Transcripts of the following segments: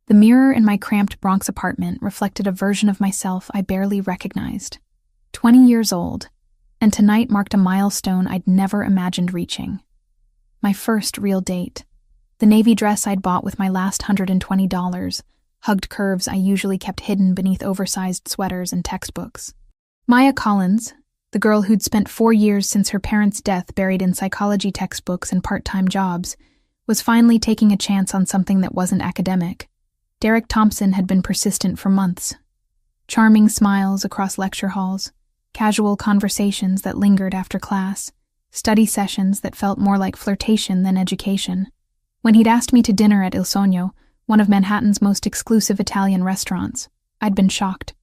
The mirror in my cramped Bronx apartment reflected a version of myself I barely recognized. 20 years old, and tonight marked a milestone I'd never imagined reaching. My first real date. The navy dress I'd bought with my last $120, hugged curves I usually kept hidden beneath oversized sweaters and textbooks. Maya Collins, the girl who'd spent 4 years since her parents' death buried in psychology textbooks and part-time jobs, was finally taking a chance on something that wasn't academic. Derek Thompson had been persistent for months. Charming smiles across lecture halls, casual conversations that lingered after class, study sessions that felt more like flirtation than education. When he'd asked me to dinner at Il Sogno, one of Manhattan's most exclusive Italian restaurants, I'd been shocked.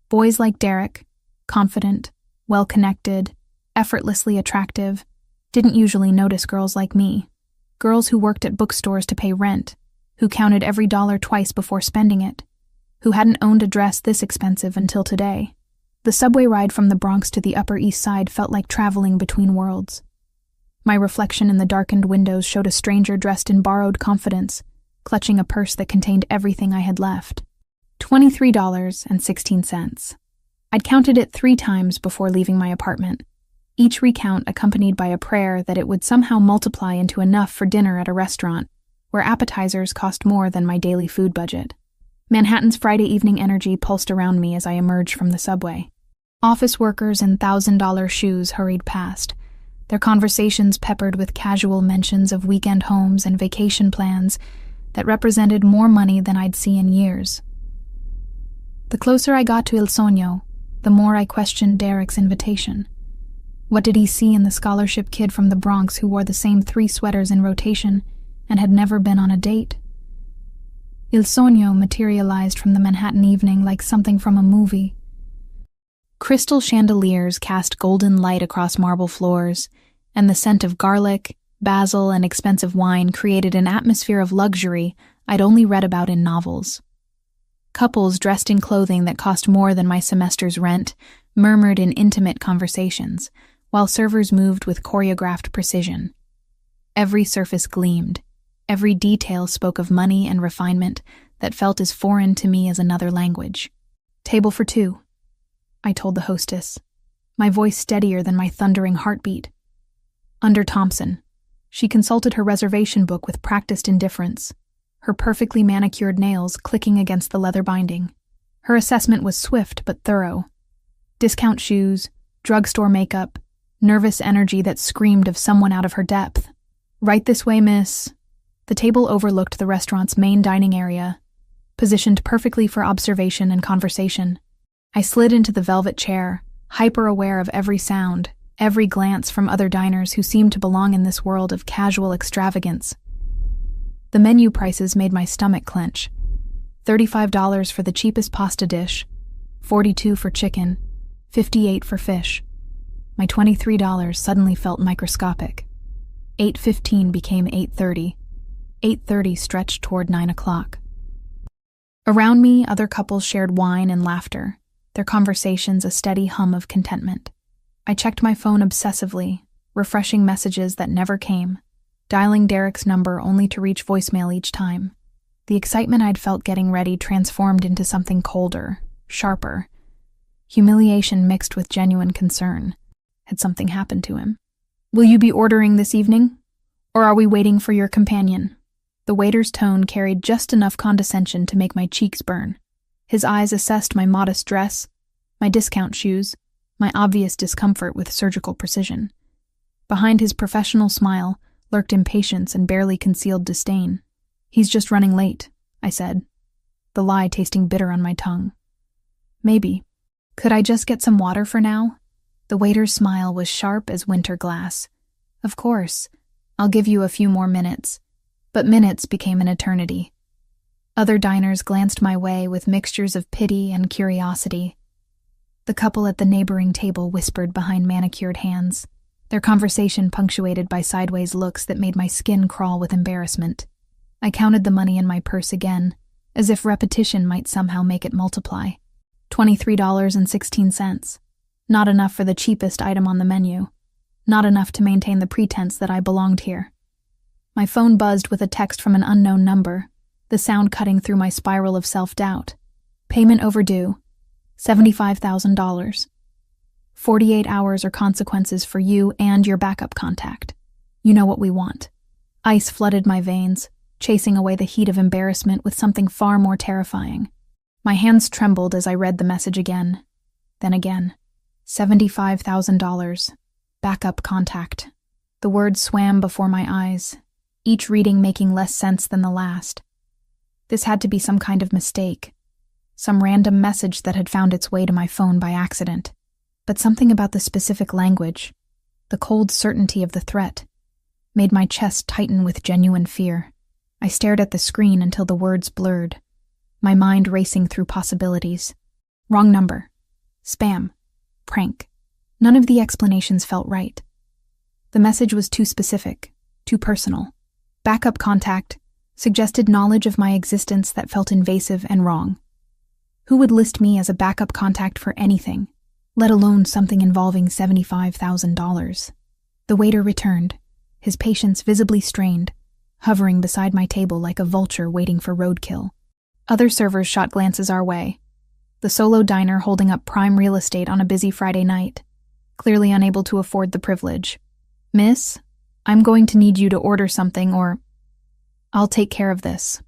Boys like Derek, confident, well-connected, effortlessly attractive, didn't usually notice girls like me. Girls who worked at bookstores to pay rent, who counted every dollar twice before spending it, who hadn't owned a dress this expensive until today. The subway ride from the Bronx to the Upper East Side felt like traveling between worlds. My reflection in the darkened windows showed a stranger dressed in borrowed confidence, clutching a purse that contained everything I had left. $23.16. I'd counted it 3 times before leaving my apartment, each recount accompanied by a prayer that it would somehow multiply into enough for dinner at a restaurant, where appetizers cost more than my daily food budget. Manhattan's Friday evening energy pulsed around me as I emerged from the subway. Office workers in $1,000 shoes hurried past, their conversations peppered with casual mentions of weekend homes and vacation plans that represented more money than I'd seen in years. The closer I got to Il Sogno, the more I questioned Derek's invitation. What did he see in the scholarship kid from the Bronx who wore the same 3 sweaters in rotation and had never been on a date? Il Sogno materialized from the Manhattan evening like something from a movie. Crystal chandeliers cast golden light across marble floors, and the scent of garlic, basil, and expensive wine created an atmosphere of luxury I'd only read about in novels. Couples dressed in clothing that cost more than my semester's rent murmured in intimate conversations, while servers moved with choreographed precision. Every surface gleamed. Every detail spoke of money and refinement that felt as foreign to me as another language. "Table for 2, I told the hostess, my voice steadier than my thundering heartbeat. Under Thompson. She consulted her reservation book with practiced indifference, her perfectly manicured nails clicking against the leather binding. Her assessment was swift but thorough. Discount shoes, drugstore makeup, nervous energy that screamed of someone out of her depth. "Right this way, miss." The table overlooked the restaurant's main dining area, positioned perfectly for observation and conversation. I slid into the velvet chair, hyper-aware of every sound, every glance from other diners who seemed to belong in this world of casual extravagance. The menu prices made my stomach clench. $35 for the cheapest pasta dish, $42 for chicken, $58 for fish. My $23 suddenly felt microscopic. $8.15 became $8.30. $8.30 stretched toward 9 o'clock. Around me, other couples shared wine and laughter, their conversations a steady hum of contentment. I checked my phone obsessively, refreshing messages that never came, dialing Derek's number only to reach voicemail each time. The excitement I'd felt getting ready transformed into something colder, sharper. Humiliation mixed with genuine concern. Had something happened to him? "Will you be ordering this evening? Or are we waiting for your companion?" The waiter's tone carried just enough condescension to make my cheeks burn. His eyes assessed my modest dress, my discount shoes, my obvious discomfort with surgical precision. Behind his professional smile lurked impatience and barely concealed disdain. "He's just running late," I said, the lie tasting bitter on my tongue. "Maybe. Could I just get some water for now?" The waiter's smile was sharp as winter glass. "Of course. I'll give you a few more minutes." But minutes became an eternity. Other diners glanced my way with mixtures of pity and curiosity. The couple at the neighboring table whispered behind manicured hands, their conversation punctuated by sideways looks that made my skin crawl with embarrassment. I counted the money in my purse again, as if repetition might somehow make it multiply. $23.16. Not enough for the cheapest item on the menu. Not enough to maintain the pretense that I belonged here. My phone buzzed with a text from an unknown number, the sound cutting through my spiral of self-doubt. Payment overdue, $75,000. 48 hours or consequences for you and your backup contact. You know what we want. Ice flooded my veins, chasing away the heat of embarrassment with something far more terrifying. My hands trembled as I read the message again. Then again. $75,000. Backup contact. The words swam before my eyes, each reading making less sense than the last. This had to be some kind of mistake. Some random message that had found its way to my phone by accident. But something about the specific language, the cold certainty of the threat, made my chest tighten with genuine fear. I stared at the screen until the words blurred, my mind racing through possibilities. Wrong number. Spam. Prank. None of the explanations felt right. The message was too specific, too personal. Backup contact suggested knowledge of my existence that felt invasive and wrong. Who would list me as a backup contact for anything, let alone something involving $75,000? The waiter returned, his patience visibly strained, hovering beside my table like a vulture waiting for roadkill. Other servers shot glances our way, the solo diner holding up prime real estate on a busy Friday night, clearly unable to afford the privilege. "Miss, I'm going to need you to order something or I'll take care of this."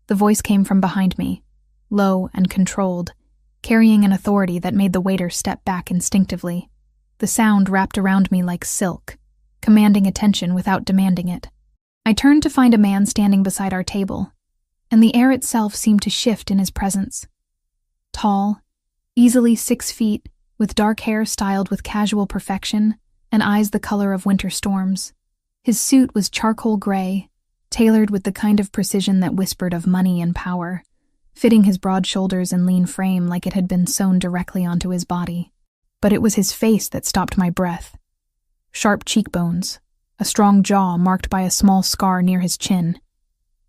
The voice came from behind me, low and controlled, carrying an authority that made the waiter step back instinctively. The sound wrapped around me like silk, commanding attention without demanding it. I turned to find a man standing beside our table, and the air itself seemed to shift in his presence. Tall, easily 6 feet, with dark hair styled with casual perfection and eyes the color of winter storms. His suit was charcoal gray, tailored with the kind of precision that whispered of money and power, fitting his broad shoulders and lean frame like it had been sewn directly onto his body. But it was his face that stopped my breath. Sharp cheekbones, a strong jaw marked by a small scar near his chin,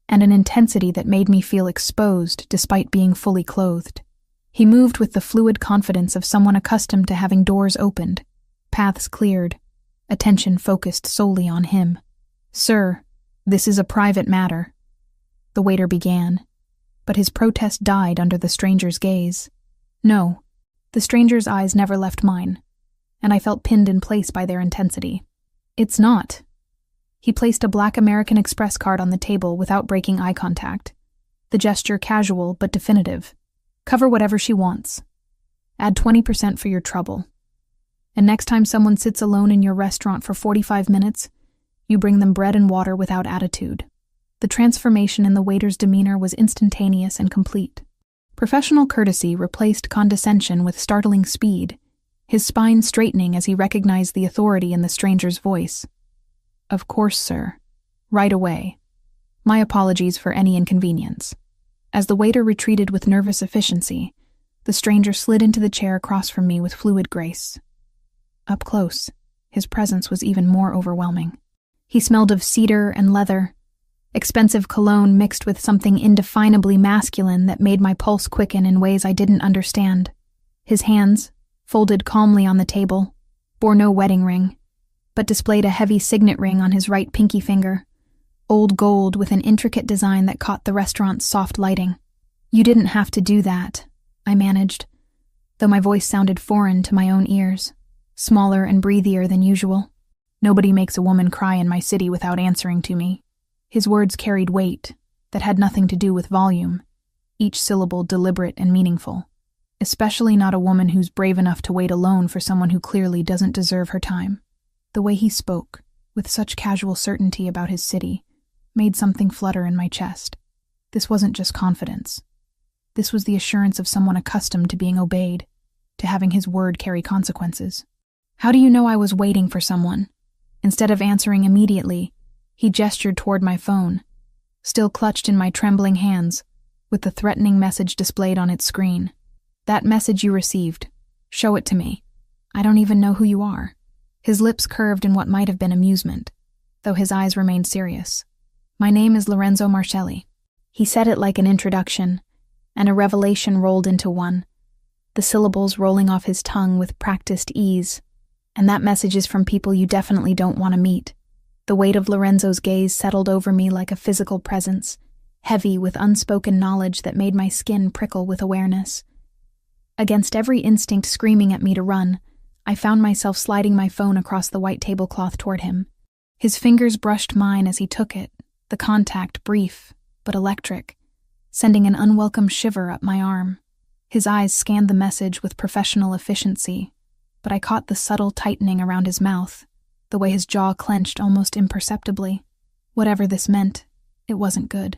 and an intensity that made me feel exposed despite being fully clothed. He moved with the fluid confidence of someone accustomed to having doors opened, paths cleared, attention focused solely on him. "Sir, this is a private matter," the waiter began, but his protest died under the stranger's gaze. No, the stranger's eyes never left mine, and I felt pinned in place by their intensity. "It's not." He placed a black American Express card on the table without breaking eye contact, the gesture casual but definitive. "Cover whatever she wants. Add 20% for your trouble. And next time someone sits alone in your restaurant for 45 minutes, you bring them bread and water without attitude." The transformation in the waiter's demeanor was instantaneous and complete. Professional courtesy replaced condescension with startling speed, his spine straightening as he recognized the authority in the stranger's voice. "Of course, sir. Right away. My apologies for any inconvenience." As the waiter retreated with nervous efficiency, the stranger slid into the chair across from me with fluid grace. Up close, his presence was even more overwhelming. He smelled of cedar and leather, expensive cologne mixed with something indefinably masculine that made my pulse quicken in ways I didn't understand. His hands, folded calmly on the table, bore no wedding ring, but displayed a heavy signet ring on his right pinky finger, old gold with an intricate design that caught the restaurant's soft lighting. "You didn't have to do that," I managed, though my voice sounded foreign to my own ears, smaller and breathier than usual. "Nobody makes a woman cry in my city without answering to me." His words carried weight that had nothing to do with volume, each syllable deliberate and meaningful. Especially not a woman who's brave enough to wait alone for someone who clearly doesn't deserve her time. The way he spoke, with such casual certainty about his city, made something flutter in my chest. This wasn't just confidence. This was the assurance of someone accustomed to being obeyed, to having his word carry consequences. "How do you know I was waiting for someone?" Instead of answering immediately, he gestured toward my phone, still clutched in my trembling hands, with the threatening message displayed on its screen. "That message you received. Show it to me. I don't even know who you are." His lips curved in what might have been amusement, though his eyes remained serious. "My name is Lorenzo Marcelli." He said it like an introduction, and a revelation rolled into one, the syllables rolling off his tongue with practiced ease. "And that message is from people you definitely don't want to meet." The weight of Lorenzo's gaze settled over me like a physical presence, heavy with unspoken knowledge that made my skin prickle with awareness. Against every instinct screaming at me to run, I found myself sliding my phone across the white tablecloth toward him. His fingers brushed mine as he took it, the contact brief but electric, sending an unwelcome shiver up my arm. His eyes scanned the message with professional efficiency, but I caught the subtle tightening around his mouth, the way his jaw clenched almost imperceptibly. Whatever this meant, it wasn't good.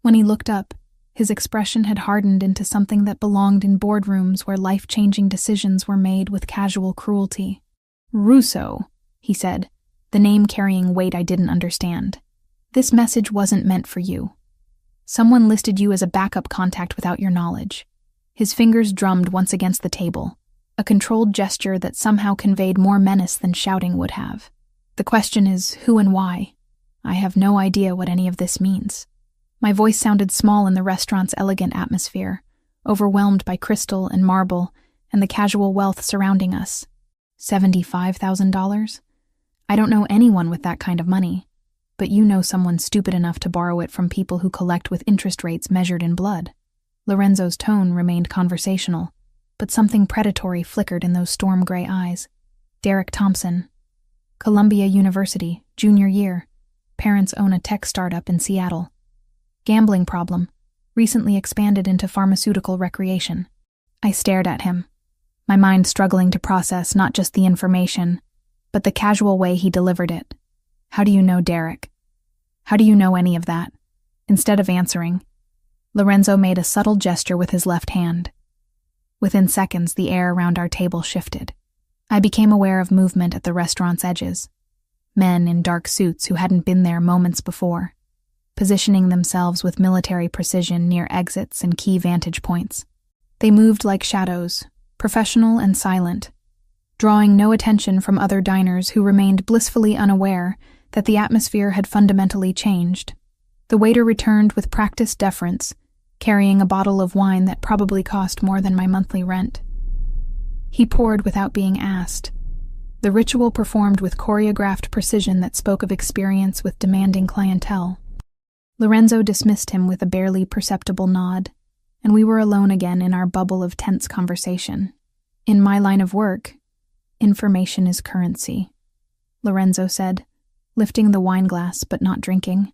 When he looked up, his expression had hardened into something that belonged in boardrooms where life-changing decisions were made with casual cruelty. "Russo," he said, the name carrying weight I didn't understand. "This message wasn't meant for you. Someone listed you as a backup contact without your knowledge." His fingers drummed once against the table, a controlled gesture that somehow conveyed more menace than shouting would have. "The question is, who and why? I have no idea what any of this means." My voice sounded small in the restaurant's elegant atmosphere, overwhelmed by crystal and marble and the casual wealth surrounding us. $75,000? I don't know anyone with that kind of money, but you know someone stupid enough to borrow it from people who collect with interest rates measured in blood. Lorenzo's tone remained conversational, but something predatory flickered in those storm-gray eyes. "Derek Thompson. Columbia University, junior year. Parents own a tech startup in Seattle. Gambling problem. Recently expanded into pharmaceutical recreation." I stared at him, my mind struggling to process not just the information, but the casual way he delivered it. "How do you know Derek? How do you know any of that?" Instead of answering, Lorenzo made a subtle gesture with his left hand. Within seconds, the air around our table shifted. I became aware of movement at the restaurant's edges. Men in dark suits who hadn't been there moments before, positioning themselves with military precision near exits and key vantage points. They moved like shadows, professional and silent, drawing no attention from other diners who remained blissfully unaware that the atmosphere had fundamentally changed. The waiter returned with practiced deference, carrying a bottle of wine that probably cost more than my monthly rent. He poured without being asked, the ritual performed with choreographed precision that spoke of experience with demanding clientele. Lorenzo dismissed him with a barely perceptible nod, and we were alone again in our bubble of tense conversation. "In my line of work, information is currency," Lorenzo said, lifting the wine glass but not drinking.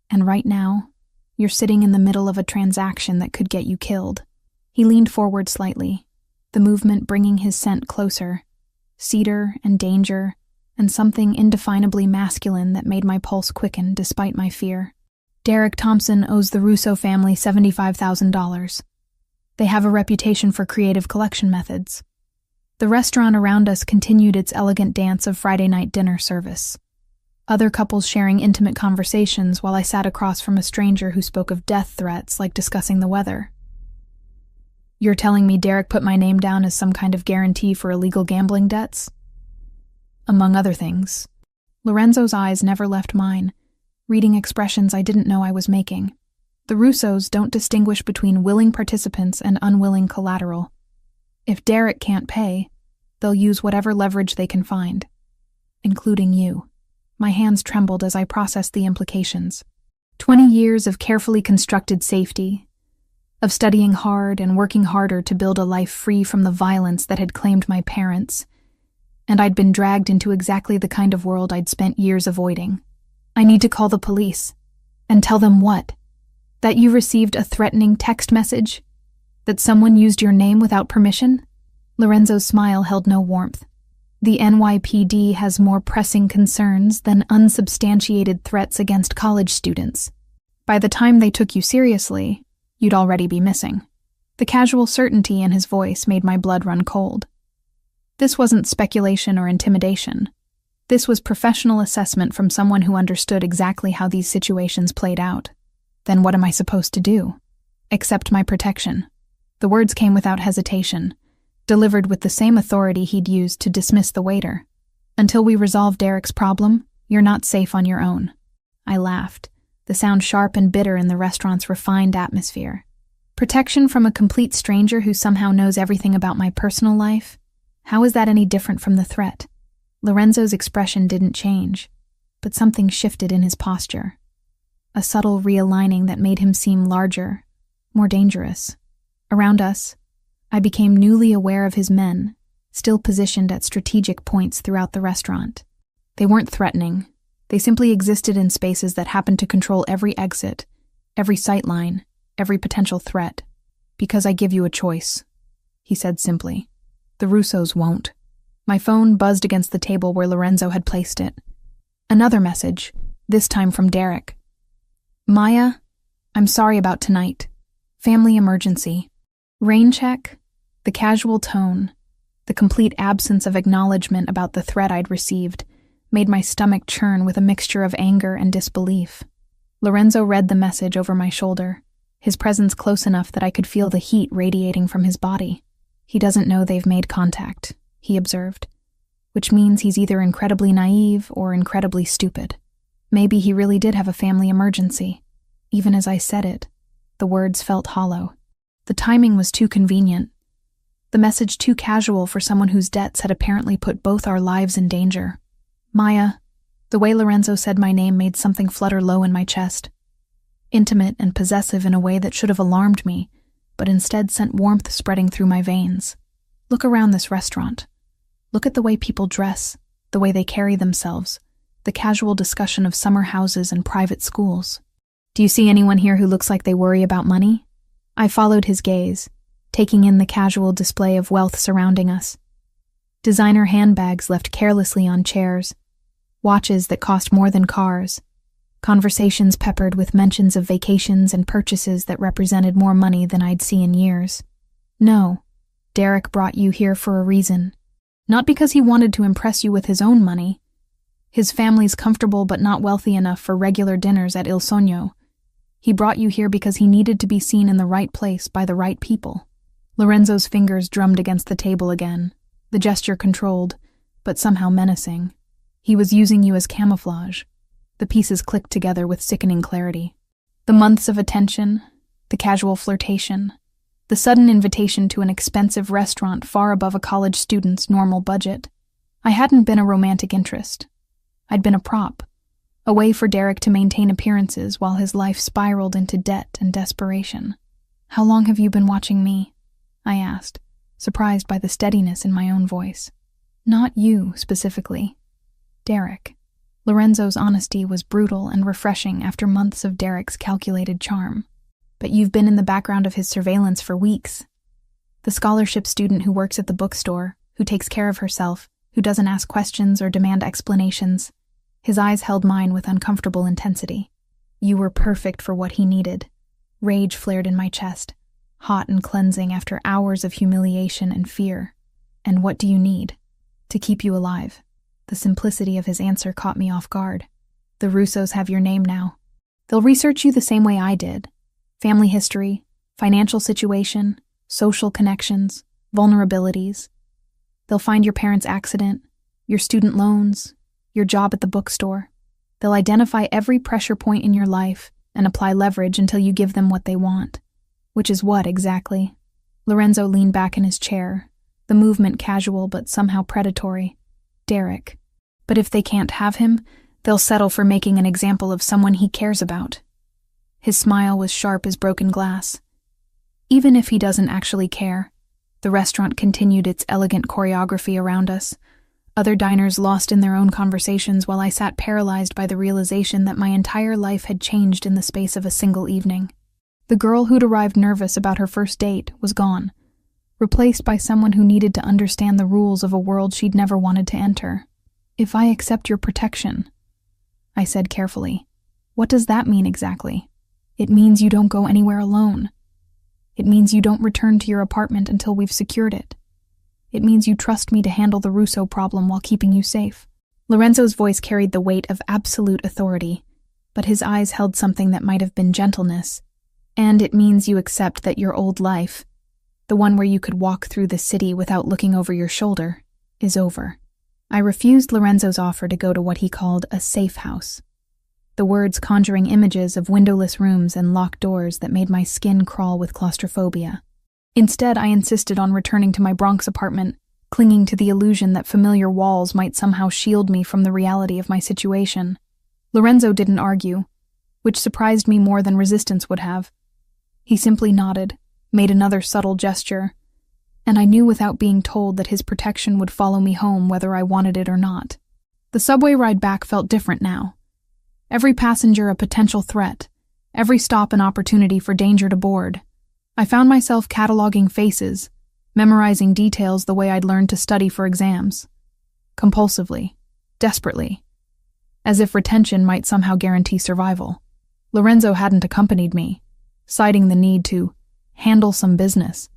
"And right now, you're sitting in the middle of a transaction that could get you killed." He leaned forward slightly, the movement bringing his scent closer, cedar and danger, and something indefinably masculine that made my pulse quicken despite my fear. "Derek Thompson owes the Russo family $75,000. They have a reputation for creative collection methods." The restaurant around us continued its elegant dance of Friday night dinner service, other couples sharing intimate conversations while I sat across from a stranger who spoke of death threats like discussing the weather. "You're telling me Derek put my name down as some kind of guarantee for illegal gambling debts?" "Among other things." Lorenzo's eyes never left mine, reading expressions I didn't know I was making. The Russos don't distinguish between willing participants and unwilling collateral. If Derek can't pay, they'll use whatever leverage they can find, including you. My hands trembled as I processed the implications. 20 years of carefully constructed safety, of studying hard and working harder to build a life free from the violence that had claimed my parents, and I'd been dragged into exactly the kind of world I'd spent years avoiding. "I need to call the police." "And tell them what? That you received a threatening text message? That someone used your name without permission?" Lorenzo's smile held no warmth. "The NYPD has more pressing concerns than unsubstantiated threats against college students. By the time they took you seriously, you'd already be missing." The casual certainty in his voice made my blood run cold. This wasn't speculation or intimidation. This was professional assessment from someone who understood exactly how these situations played out. Then what am I supposed to do? Accept my protection. The words came without hesitation, delivered with the same authority he'd used to dismiss the waiter. "Until we resolve Derek's problem, you're not safe on your own." I laughed, the sound sharp and bitter in the restaurant's refined atmosphere. Protection from a complete stranger who somehow knows everything about my personal life? How is that any different from the threat? Lorenzo's expression didn't change, but something shifted in his posture. a subtle realigning that made him seem larger, more dangerous. Around us, I became newly aware of his men, still positioned at strategic points throughout the restaurant. They weren't threatening. They simply existed in spaces that happened to control every exit, every sightline, every potential threat. "Because I give you a choice," he said simply. "The Russos won't." My phone buzzed against the table where Lorenzo had placed it. Another message, this time from Derek. "Maya, I'm sorry about tonight. Family emergency." Rain check, the casual tone, the complete absence of acknowledgement about the threat I'd received, made my stomach churn with a mixture of anger and disbelief. Lorenzo read the message over my shoulder, his presence close enough that I could feel the heat radiating from his body. "He doesn't know they've made contact," he observed, "which means he's either incredibly naive or incredibly stupid. Maybe he really did have a family emergency." Even as I said it, the words felt hollow. The timing was too convenient. The message too casual for someone whose debts had apparently put both our lives in danger. "Maya," the way Lorenzo said my name made something flutter low in my chest. Intimate and possessive in a way that should have alarmed me, but instead sent warmth spreading through my veins. "Look around this restaurant. Look at the way people dress, the way they carry themselves, the casual discussion of summer houses and private schools. Do you see anyone here who looks like they worry about money?" I followed his gaze, taking in the casual display of wealth surrounding us. Designer handbags left carelessly on chairs, watches that cost more than cars, conversations peppered with mentions of vacations and purchases that represented more money than I'd seen in years. "No, Derek brought you here for a reason. Not because he wanted to impress you with his own money. His family's comfortable but not wealthy enough for regular dinners at Il Sogno. He brought you here because he needed to be seen in the right place by the right people." Lorenzo's fingers drummed against the table again, the gesture controlled, but somehow menacing. "He was using you as camouflage." The pieces clicked together with sickening clarity. The months of attention, the casual flirtation, the sudden invitation to an expensive restaurant far above a college student's normal budget. I hadn't been a romantic interest. I'd been a prop, a way for Derek to maintain appearances while his life spiraled into debt and desperation. "How long have you been watching me?" I asked, surprised by the steadiness in my own voice. "Not you, specifically. Derek." Lorenzo's honesty was brutal and refreshing after months of Derek's calculated charm. "But you've been in the background of his surveillance for weeks. The scholarship student who works at the bookstore, who takes care of herself, who doesn't ask questions or demand explanations." His eyes held mine with uncomfortable intensity. "You were perfect for what he needed." Rage flared in my chest, hot and cleansing after hours of humiliation and fear. "And what do you need?" "To keep you alive." The simplicity of his answer caught me off guard. "The Russos have your name now. They'll research you the same way I did. Family history, financial situation, social connections, vulnerabilities. They'll find your parents' accident, your student loans, your job at the bookstore. They'll identify every pressure point in your life and apply leverage until you give them what they want." "Which is what, exactly?" Lorenzo leaned back in his chair, the movement casual but somehow predatory. "Derek. But if they can't have him, they'll settle for making an example of someone he cares about." His smile was sharp as broken glass. "Even if he doesn't actually care." The restaurant continued its elegant choreography around us, other diners lost in their own conversations while I sat paralyzed by the realization that my entire life had changed in the space of a single evening. The girl who'd arrived nervous about her first date was gone, replaced by someone who needed to understand the rules of a world she'd never wanted to enter. "If I accept your protection," I said carefully, "what does that mean exactly?" "It means you don't go anywhere alone. It means you don't return to your apartment until we've secured it. It means you trust me to handle the Russo problem while keeping you safe." Lorenzo's voice carried the weight of absolute authority, but his eyes held something that might have been gentleness. "And it means you accept that your old life, the one where you could walk through the city without looking over your shoulder, is over." I refused Lorenzo's offer to go to what he called a safe house, the words conjuring images of windowless rooms and locked doors that made my skin crawl with claustrophobia. Instead, I insisted on returning to my Bronx apartment, clinging to the illusion that familiar walls might somehow shield me from the reality of my situation. Lorenzo didn't argue. which surprised me more than resistance would have. He simply nodded, made another subtle gesture, and I knew without being told that his protection would follow me home whether I wanted it or not. The subway ride back felt different now. Every passenger a potential threat, every stop an opportunity for danger to board. I found myself cataloging faces, memorizing details the way I'd learned to study for exams. Compulsively, desperately, as if retention might somehow guarantee survival. Lorenzo hadn't accompanied me, citing the need to handle some business,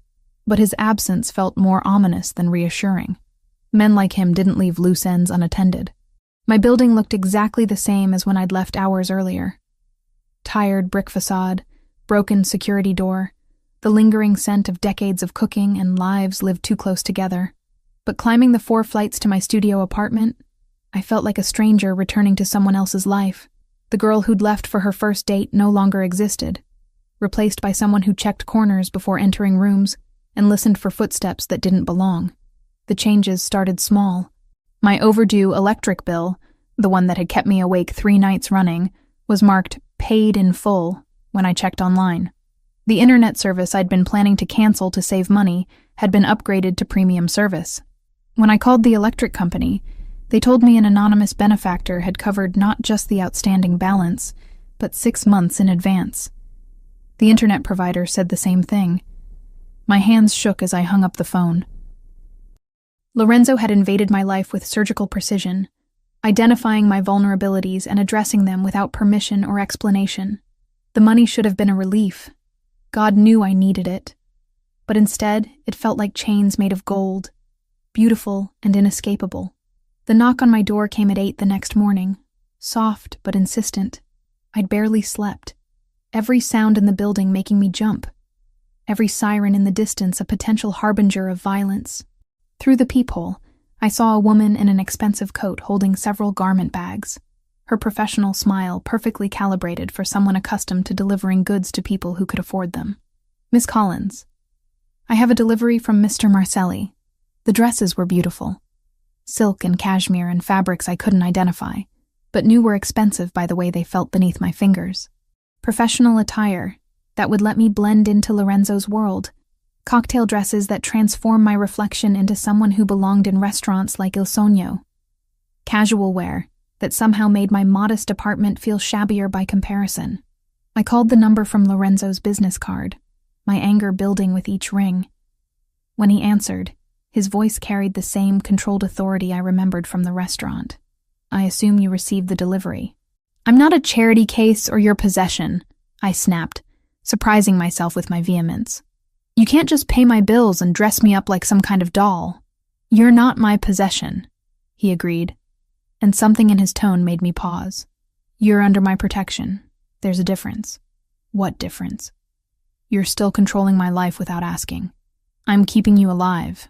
but his absence felt more ominous than reassuring. Men like him didn't leave loose ends unattended. My building looked exactly the same as when I'd left hours earlier. Tired brick facade, broken security door, the lingering scent of decades of cooking and lives lived too close together. But climbing the 4 flights to my studio apartment, I felt like a stranger returning to someone else's life. The girl who'd left for her first date no longer existed, replaced by someone who checked corners before entering rooms and listened for footsteps that didn't belong. The changes started small. My overdue electric bill, the one that had kept me awake 3 nights running, was marked paid in full when I checked online. The internet service I'd been planning to cancel to save money had been upgraded to premium service. When I called the electric company, they told me an anonymous benefactor had covered not just the outstanding balance, but 6 months in advance. The internet provider said the same thing. My hands shook as I hung up the phone. Lorenzo had invaded my life with surgical precision, identifying my vulnerabilities and addressing them without permission or explanation. The money should have been a relief. God knew I needed it. But instead, it felt like chains made of gold, beautiful and inescapable. The knock on my door came at 8 the next morning, soft but insistent. I'd barely slept, every sound in the building making me jump, every siren in the distance a potential harbinger of violence. Through the peephole, I saw a woman in an expensive coat holding several garment bags, her professional smile perfectly calibrated for someone accustomed to delivering goods to people who could afford them. "Miss Collins, I have a delivery from Mr. Marcelli." The dresses were beautiful. Silk and cashmere and fabrics I couldn't identify, but knew were expensive by the way they felt beneath my fingers. Professional attire that would let me blend into Lorenzo's world. Cocktail dresses that transform my reflection into someone who belonged in restaurants like Il Sogno. Casual wear that somehow made my modest apartment feel shabbier by comparison. I called the number from Lorenzo's business card, my anger building with each ring. When he answered, his voice carried the same controlled authority I remembered from the restaurant. "I assume you received the delivery." "I'm not a charity case or your possession," I snapped, surprising myself with my vehemence. "You can't just pay my bills and dress me up like some kind of doll." "You're not my possession," he agreed, and something in his tone made me pause. "You're under my protection. There's a difference." "What difference?" "You're still controlling my life without asking. I'm keeping you alive."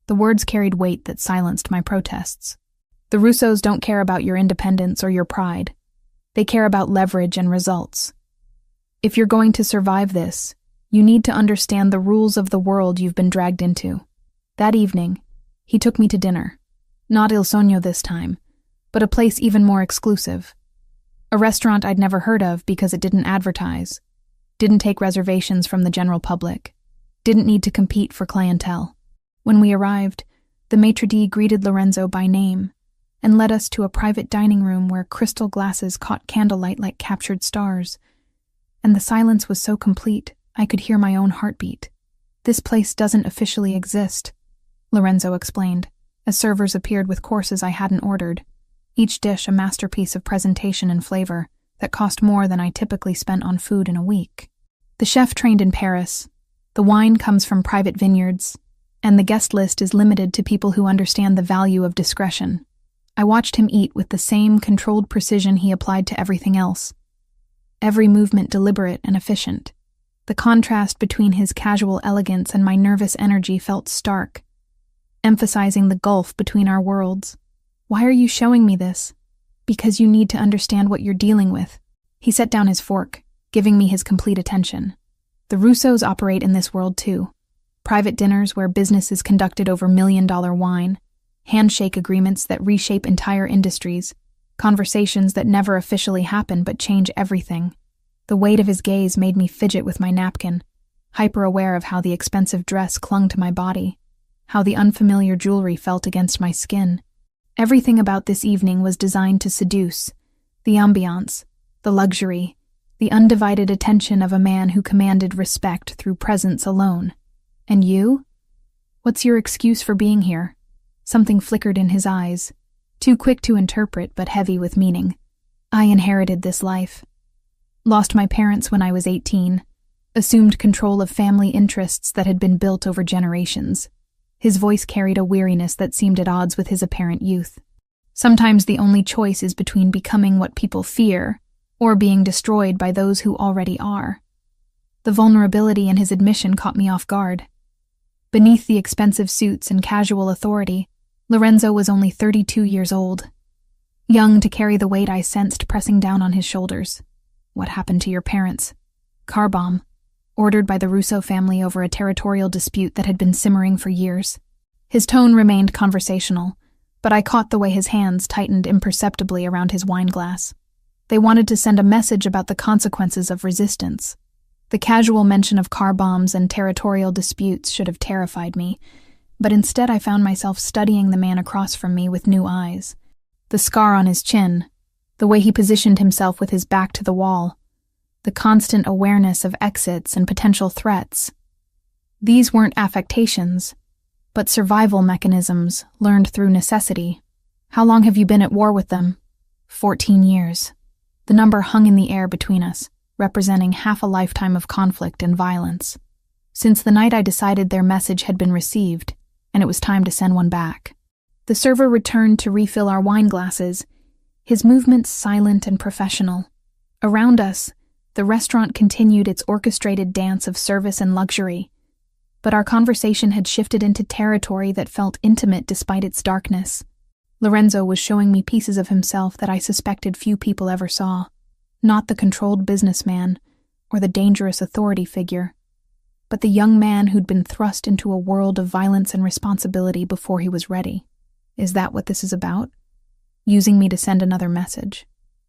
The words carried weight that silenced my protests. "The Russos don't care about your independence or your pride. They care about leverage and results. If you're going to survive this, you need to understand the rules of the world you've been dragged into." That evening, he took me to dinner. Not Il Sogno this time, but a place even more exclusive. A restaurant I'd never heard of because it didn't advertise, didn't take reservations from the general public, didn't need to compete for clientele. When we arrived, the maitre d' greeted Lorenzo by name and led us to a private dining room where crystal glasses caught candlelight like captured stars. And the silence was so complete, I could hear my own heartbeat. "This place doesn't officially exist," Lorenzo explained, as servers appeared with courses I hadn't ordered, each dish a masterpiece of presentation and flavor that cost more than I typically spent on food in a week. "The chef trained in Paris, the wine comes from private vineyards, and the guest list is limited to people who understand the value of discretion." I watched him eat with the same controlled precision he applied to everything else, every movement deliberate and efficient. The contrast between his casual elegance and my nervous energy felt stark, emphasizing the gulf between our worlds. "Why are you showing me this?" "Because you need to understand what you're dealing with." He set down his fork, giving me his complete attention. "The Russos operate in this world too. Private dinners where business is conducted over $1 million wine, handshake agreements that reshape entire industries, Conversations that never officially happen but change everything. The weight of his gaze made me fidget with my napkin, hyper-aware of how the expensive dress clung to my body, how the unfamiliar jewelry felt against my skin. Everything about this evening was designed to seduce. The ambiance, the luxury, the undivided attention of a man who commanded respect through presence alone. And you? What's your excuse for being here? Something flickered in his eyes, too quick to interpret but heavy with meaning. I inherited this life. Lost my parents when I was 18, assumed control of family interests that had been built over generations. His voice carried a weariness that seemed at odds with his apparent youth. Sometimes the only choice is between becoming what people fear or being destroyed by those who already are. The vulnerability in his admission caught me off guard. Beneath the expensive suits and casual authority, Lorenzo was only 32 years old, young to carry the weight I sensed pressing down on his shoulders. What happened to your parents? Car bomb, ordered by the Russo family over a territorial dispute that had been simmering for years. His tone remained conversational, but I caught the way his hands tightened imperceptibly around his wine glass. They wanted to send a message about the consequences of resistance. The casual mention of car bombs and territorial disputes should have terrified me, but instead I found myself studying the man across from me with new eyes. The scar on his chin, the way he positioned himself with his back to the wall, the constant awareness of exits and potential threats. These weren't affectations, but survival mechanisms learned through necessity. How long have you been at war with them? 14 years. The number hung in the air between us, representing half a lifetime of conflict and violence. Since the night I decided their message had been received, and it was time to send one back. The server returned to refill our wine glasses, his movements silent and professional. Around us, the restaurant continued its orchestrated dance of service and luxury, but our conversation had shifted into territory that felt intimate despite its darkness. Lorenzo was showing me pieces of himself that I suspected few people ever saw. Not the controlled businessman or the dangerous authority figure, but the young man who'd been thrust into a world of violence and responsibility before he was ready. Is that what this is about? Using me to send another message?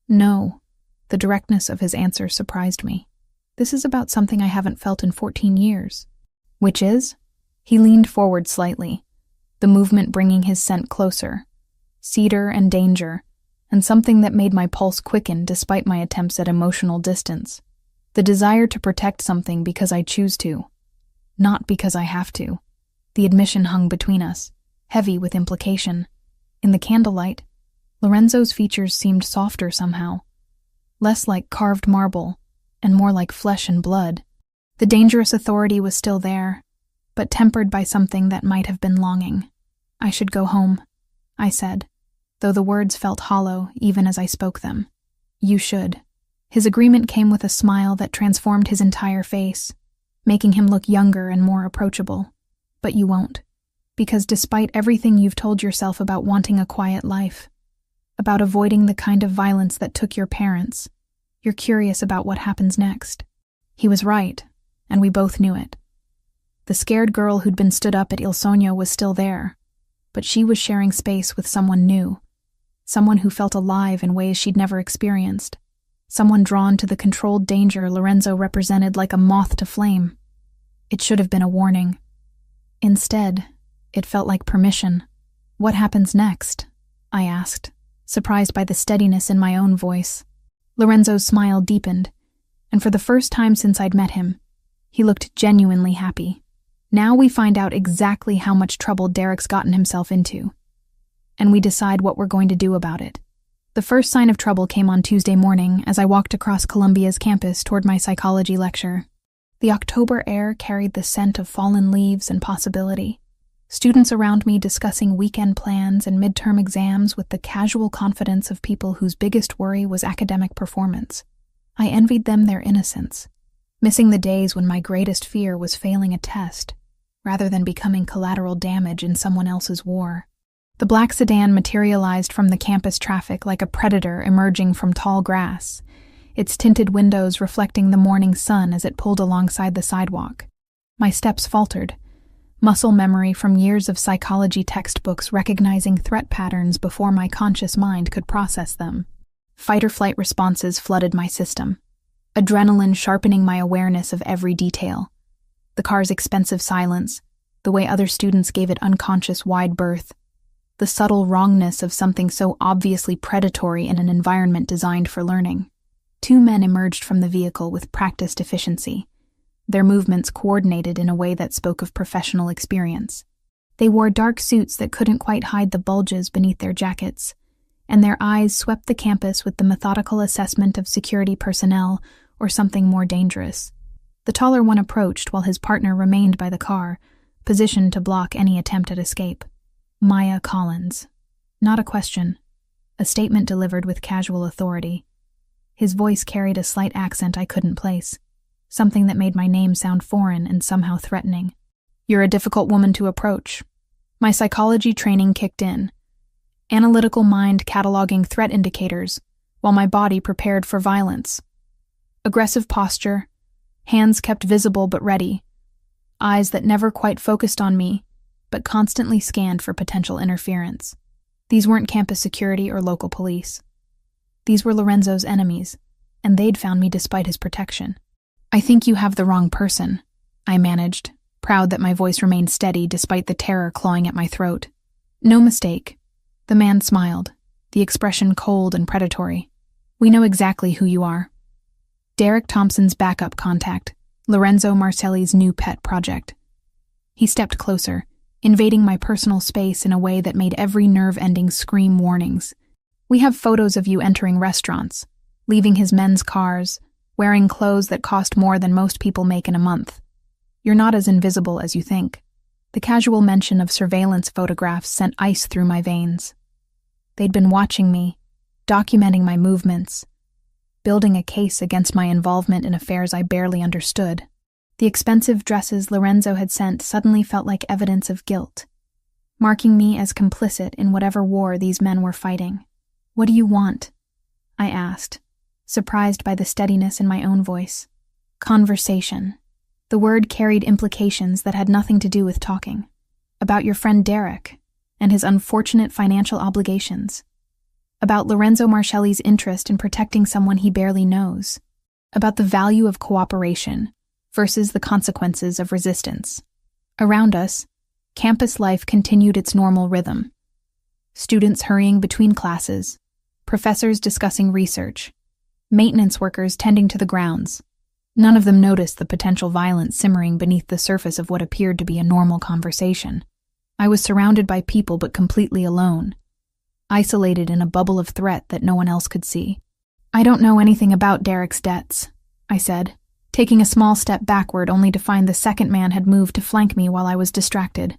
No. The directness of his answer surprised me. This is about something I haven't felt in 14 years. Which is? He leaned forward slightly, the movement bringing his scent closer. Cedar and danger, and something that made my pulse quicken despite my attempts at emotional distance. The desire to protect something because I choose to, not because I have to. The admission hung between us, heavy with implication. In the candlelight, Lorenzo's features seemed softer somehow, less like carved marble, and more like flesh and blood. The dangerous authority was still there, but tempered by something that might have been longing. I should go home, I said, though the words felt hollow even as I spoke them. You should. His agreement came with a smile that transformed his entire face, making him look younger and more approachable. But you won't, because despite everything you've told yourself about wanting a quiet life, about avoiding the kind of violence that took your parents, you're curious about what happens next. He was right, and we both knew it. The scared girl who'd been stood up at Il Sogno was still there, but she was sharing space with someone new, someone who felt alive in ways she'd never experienced, someone drawn to the controlled danger Lorenzo represented like a moth to flame. It should have been a warning. Instead, it felt like permission. What happens next? I asked, surprised by the steadiness in my own voice. Lorenzo's smile deepened, and for the first time since I'd met him, he looked genuinely happy. Now we find out exactly how much trouble Derek's gotten himself into, and we decide what we're going to do about it. The first sign of trouble came on Tuesday morning as I walked across Columbia's campus toward my psychology lecture. The October air carried the scent of fallen leaves and possibility. Students around me discussing weekend plans and midterm exams with the casual confidence of people whose biggest worry was academic performance. I envied them their innocence, missing the days when my greatest fear was failing a test, rather than becoming collateral damage in someone else's war. The black sedan materialized from the campus traffic like a predator emerging from tall grass, its tinted windows reflecting the morning sun as it pulled alongside the sidewalk. My steps faltered, muscle memory from years of psychology textbooks recognizing threat patterns before my conscious mind could process them. Fight-or-flight responses flooded my system, adrenaline sharpening my awareness of every detail. The car's expensive silence, the way other students gave it unconscious wide berth, the subtle wrongness of something so obviously predatory in an environment designed for learning. Two men emerged from the vehicle with practiced efficiency, their movements coordinated in a way that spoke of professional experience. They wore dark suits that couldn't quite hide the bulges beneath their jackets, and their eyes swept the campus with the methodical assessment of security personnel or something more dangerous. The taller one approached while his partner remained by the car, positioned to block any attempt at escape. Maya Collins. Not a question. A statement delivered with casual authority. His voice carried a slight accent I couldn't place, something that made my name sound foreign and somehow threatening. You're a difficult woman to approach. My psychology training kicked in, analytical mind cataloging threat indicators, while my body prepared for violence. Aggressive posture, hands kept visible but ready, eyes that never quite focused on me, but constantly scanned for potential interference. These weren't campus security or local police. These were Lorenzo's enemies, and they'd found me despite his protection. I think you have the wrong person, I managed, proud that my voice remained steady despite the terror clawing at my throat. No mistake. The man smiled, the expression cold and predatory. We know exactly who you are. Derek Thompson's backup contact, Lorenzo Marcelli's new pet project. He stepped closer, invading my personal space in a way that made every nerve ending scream warnings. We have photos of you entering restaurants, leaving his men's cars, wearing clothes that cost more than most people make in a month. You're not as invisible as you think. The casual mention of surveillance photographs sent ice through my veins. They'd been watching me, documenting my movements, building a case against my involvement in affairs I barely understood. The expensive dresses Lorenzo had sent suddenly felt like evidence of guilt, marking me as complicit in whatever war these men were fighting. What do you want? I asked, surprised by the steadiness in my own voice. Conversation. The word carried implications that had nothing to do with talking. About your friend Derek and his unfortunate financial obligations. About Lorenzo Marcelli's interest in protecting someone he barely knows. About the value of cooperation versus the consequences of resistance. Around us, campus life continued its normal rhythm. Students hurrying between classes, professors discussing research, maintenance workers tending to the grounds. None of them noticed the potential violence simmering beneath the surface of what appeared to be a normal conversation. I was surrounded by people but completely alone, isolated in a bubble of threat that no one else could see. I don't know anything about Derek's debts, I said, taking a small step backward only to find the second man had moved to flank me while I was distracted.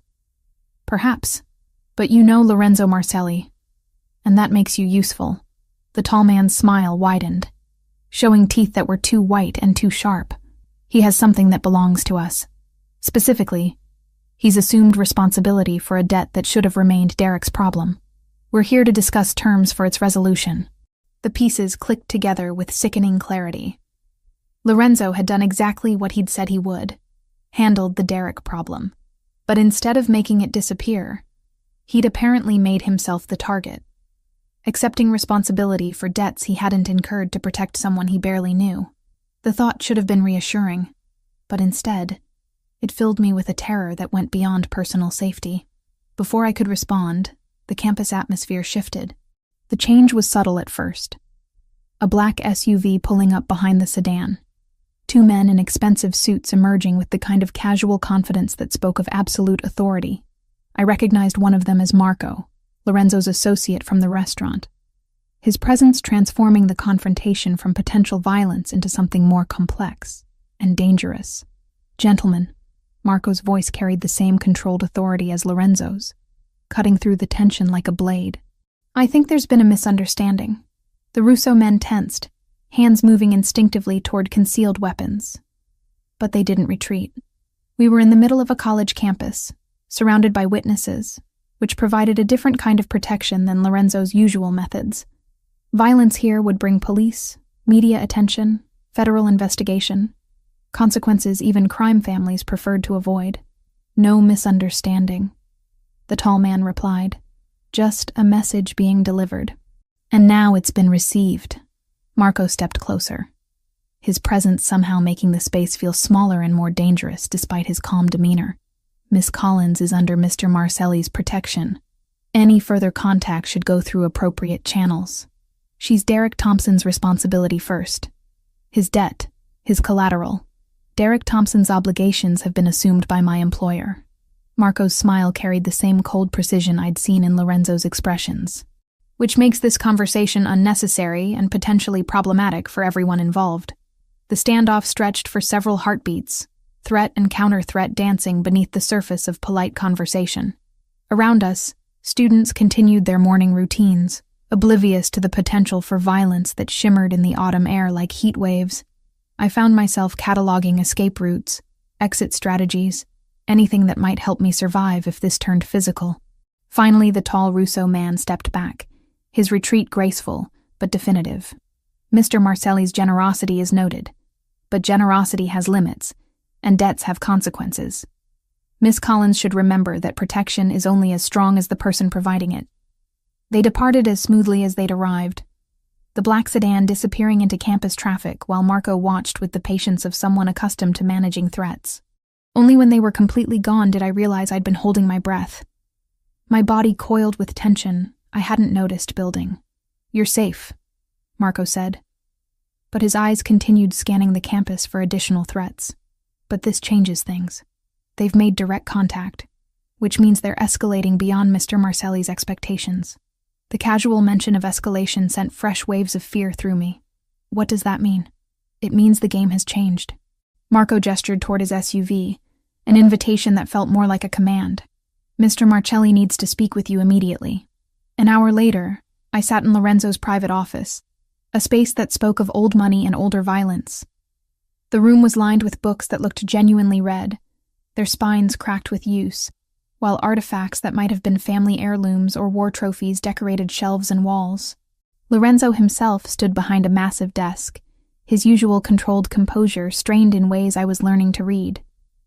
Perhaps, but you know Lorenzo Marcelli, and that makes you useful. The tall man's smile widened, showing teeth that were too white and too sharp. He has something that belongs to us. Specifically, he's assumed responsibility for a debt that should have remained Derek's problem. We're here to discuss terms for its resolution. The pieces clicked together with sickening clarity. Lorenzo had done exactly what he'd said he would, handled the Derek problem. But instead of making it disappear, he'd apparently made himself the target, accepting responsibility for debts he hadn't incurred to protect someone he barely knew. The thought should have been reassuring, but instead, it filled me with a terror that went beyond personal safety. Before I could respond, the campus atmosphere shifted. The change was subtle at first. A black SUV pulling up behind the sedan. Two men in expensive suits emerging with the kind of casual confidence that spoke of absolute authority. I recognized one of them as Marco, Lorenzo's associate from the restaurant. His presence transforming the confrontation from potential violence into something more complex and dangerous. Gentlemen, Marco's voice carried the same controlled authority as Lorenzo's, cutting through the tension like a blade. I think there's been a misunderstanding. The Russo men tensed, hands moving instinctively toward concealed weapons. But they didn't retreat. We were in the middle of a college campus, surrounded by witnesses, which provided a different kind of protection than Lorenzo's usual methods. Violence here would bring police, media attention, federal investigation, consequences even crime families preferred to avoid. No misunderstanding, the tall man replied. Just a message being delivered. And now it's been received. Marco stepped closer, his presence somehow making the space feel smaller and more dangerous despite his calm demeanor. Miss Collins is under Mr. Marcelli's protection. Any further contact should go through appropriate channels. She's Derek Thompson's responsibility first. His debt, his collateral. Derek Thompson's obligations have been assumed by my employer. Marco's smile carried the same cold precision I'd seen in Lorenzo's expressions, which makes this conversation unnecessary and potentially problematic for everyone involved. The standoff stretched for several heartbeats, threat and counter-threat dancing beneath the surface of polite conversation. Around us, students continued their morning routines, oblivious to the potential for violence that shimmered in the autumn air like heat waves. I found myself cataloging escape routes, exit strategies, anything that might help me survive if this turned physical. Finally, the tall Russo man stepped back, his retreat graceful but definitive. Mr. Marcelli's generosity is noted, but generosity has limits, and debts have consequences. Miss Collins should remember that protection is only as strong as the person providing it. They departed as smoothly as they'd arrived, the black sedan disappearing into campus traffic while Marco watched with the patience of someone accustomed to managing threats. Only when they were completely gone did I realize I'd been holding my breath. My body coiled with tension I hadn't noticed building. "You're safe," Marco said. But his eyes continued scanning the campus for additional threats. But this changes things. They've made direct contact, which means they're escalating beyond Mr. Marcelli's expectations. The casual mention of escalation sent fresh waves of fear through me. What does that mean? It means the game has changed. Marco gestured toward his SUV, an invitation that felt more like a command. "Mr. Marcelli needs to speak with you immediately." An hour later, I sat in Lorenzo's private office, a space that spoke of old money and older violence. The room was lined with books that looked genuinely read, their spines cracked with use, while artifacts that might have been family heirlooms or war trophies decorated shelves and walls. Lorenzo himself stood behind a massive desk, his usual controlled composure strained in ways I was learning to read.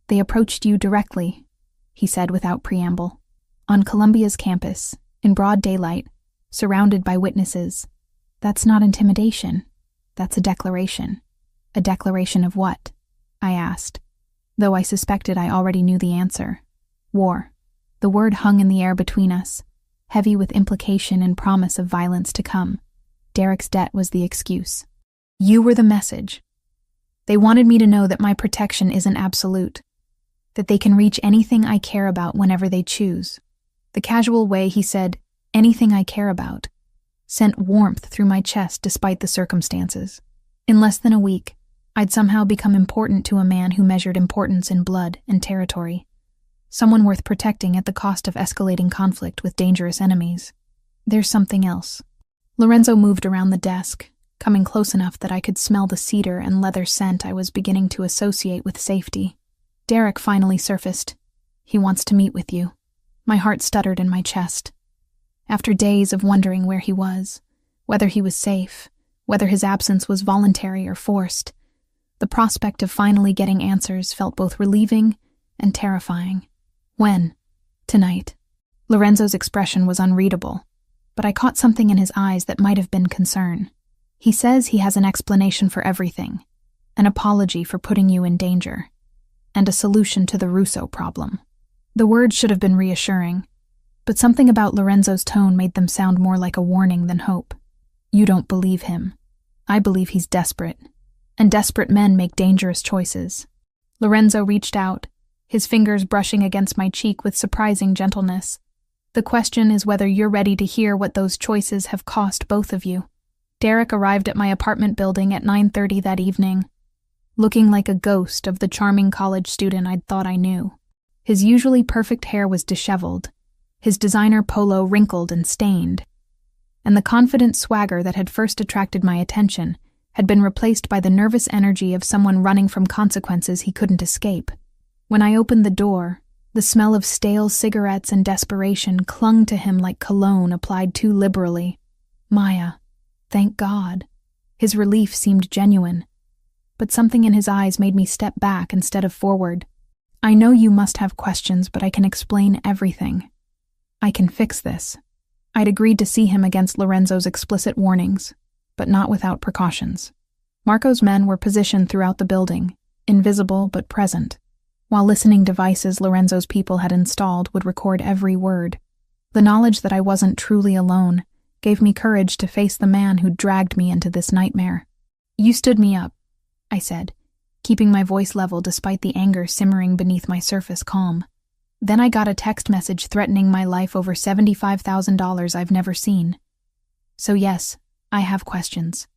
"They approached you directly," he said without preamble. "On Columbia's campus, in broad daylight, surrounded by witnesses. That's not intimidation. That's a declaration." "A declaration of what?" I asked, though I suspected I already knew the answer. "War." The word hung in the air between us, heavy with implication and promise of violence to come. Derek's debt was the excuse. You were the message. They wanted me to know that my protection isn't absolute, that they can reach anything I care about whenever they choose. The casual way he said, "anything I care about," sent warmth through my chest despite the circumstances. In less than a week, I'd somehow become important to a man who measured importance in blood and territory. Someone worth protecting at the cost of escalating conflict with dangerous enemies. There's something else. Lorenzo moved around the desk, coming close enough that I could smell the cedar and leather scent I was beginning to associate with safety. Derek finally surfaced. "He wants to meet with you." My heart stuttered in my chest. After days of wondering where he was, whether he was safe, whether his absence was voluntary or forced, the prospect of finally getting answers felt both relieving and terrifying. "When?" "Tonight." Lorenzo's expression was unreadable, but I caught something in his eyes that might have been concern. "He says he has an explanation for everything, an apology for putting you in danger, and a solution to the Russo problem." The words should have been reassuring, but something about Lorenzo's tone made them sound more like a warning than hope. "You don't believe him. I believe he's desperate, and desperate men make dangerous choices." Lorenzo reached out, his fingers brushing against my cheek with surprising gentleness. "The question is whether you're ready to hear what those choices have cost both of you." Derek arrived at my apartment building at 9:30 that evening, looking like a ghost of the charming college student I'd thought I knew. His usually perfect hair was disheveled, his designer polo wrinkled and stained, and the confident swagger that had first attracted my attention had been replaced by the nervous energy of someone running from consequences he couldn't escape. When I opened the door, the smell of stale cigarettes and desperation clung to him like cologne applied too liberally. "Maya, thank God." His relief seemed genuine, but something in his eyes made me step back instead of forward. I know you must have questions, but I can explain everything. I can fix this. I'd agreed to see him against Lorenzo's explicit warnings, but not without precautions. Marco's men were positioned throughout the building, invisible but present, while listening devices Lorenzo's people had installed would record every word. The knowledge that I wasn't truly alone gave me courage to face the man who'd dragged me into this nightmare. You stood me up, I said, keeping my voice level despite the anger simmering beneath my surface calm. Then I got a text message threatening my life over $75,000 I've never seen. So yes, I have questions.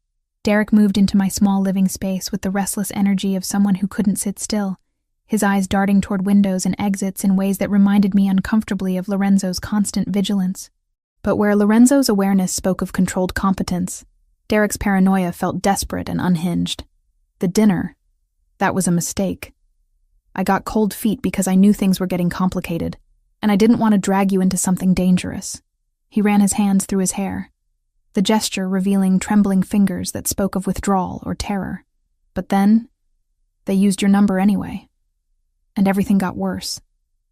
Derek moved into my small living space with the restless energy of someone who couldn't sit still, his eyes darting toward windows and exits in ways that reminded me uncomfortably of Lorenzo's constant vigilance. But where Lorenzo's awareness spoke of controlled competence, Derek's paranoia felt desperate and unhinged. The dinner, that was a mistake. I got cold feet because I knew things were getting complicated, and I didn't want to drag you into something dangerous. He ran his hands through his hair, the gesture revealing trembling fingers that spoke of withdrawal or terror. But then, they used your number anyway. And everything got worse.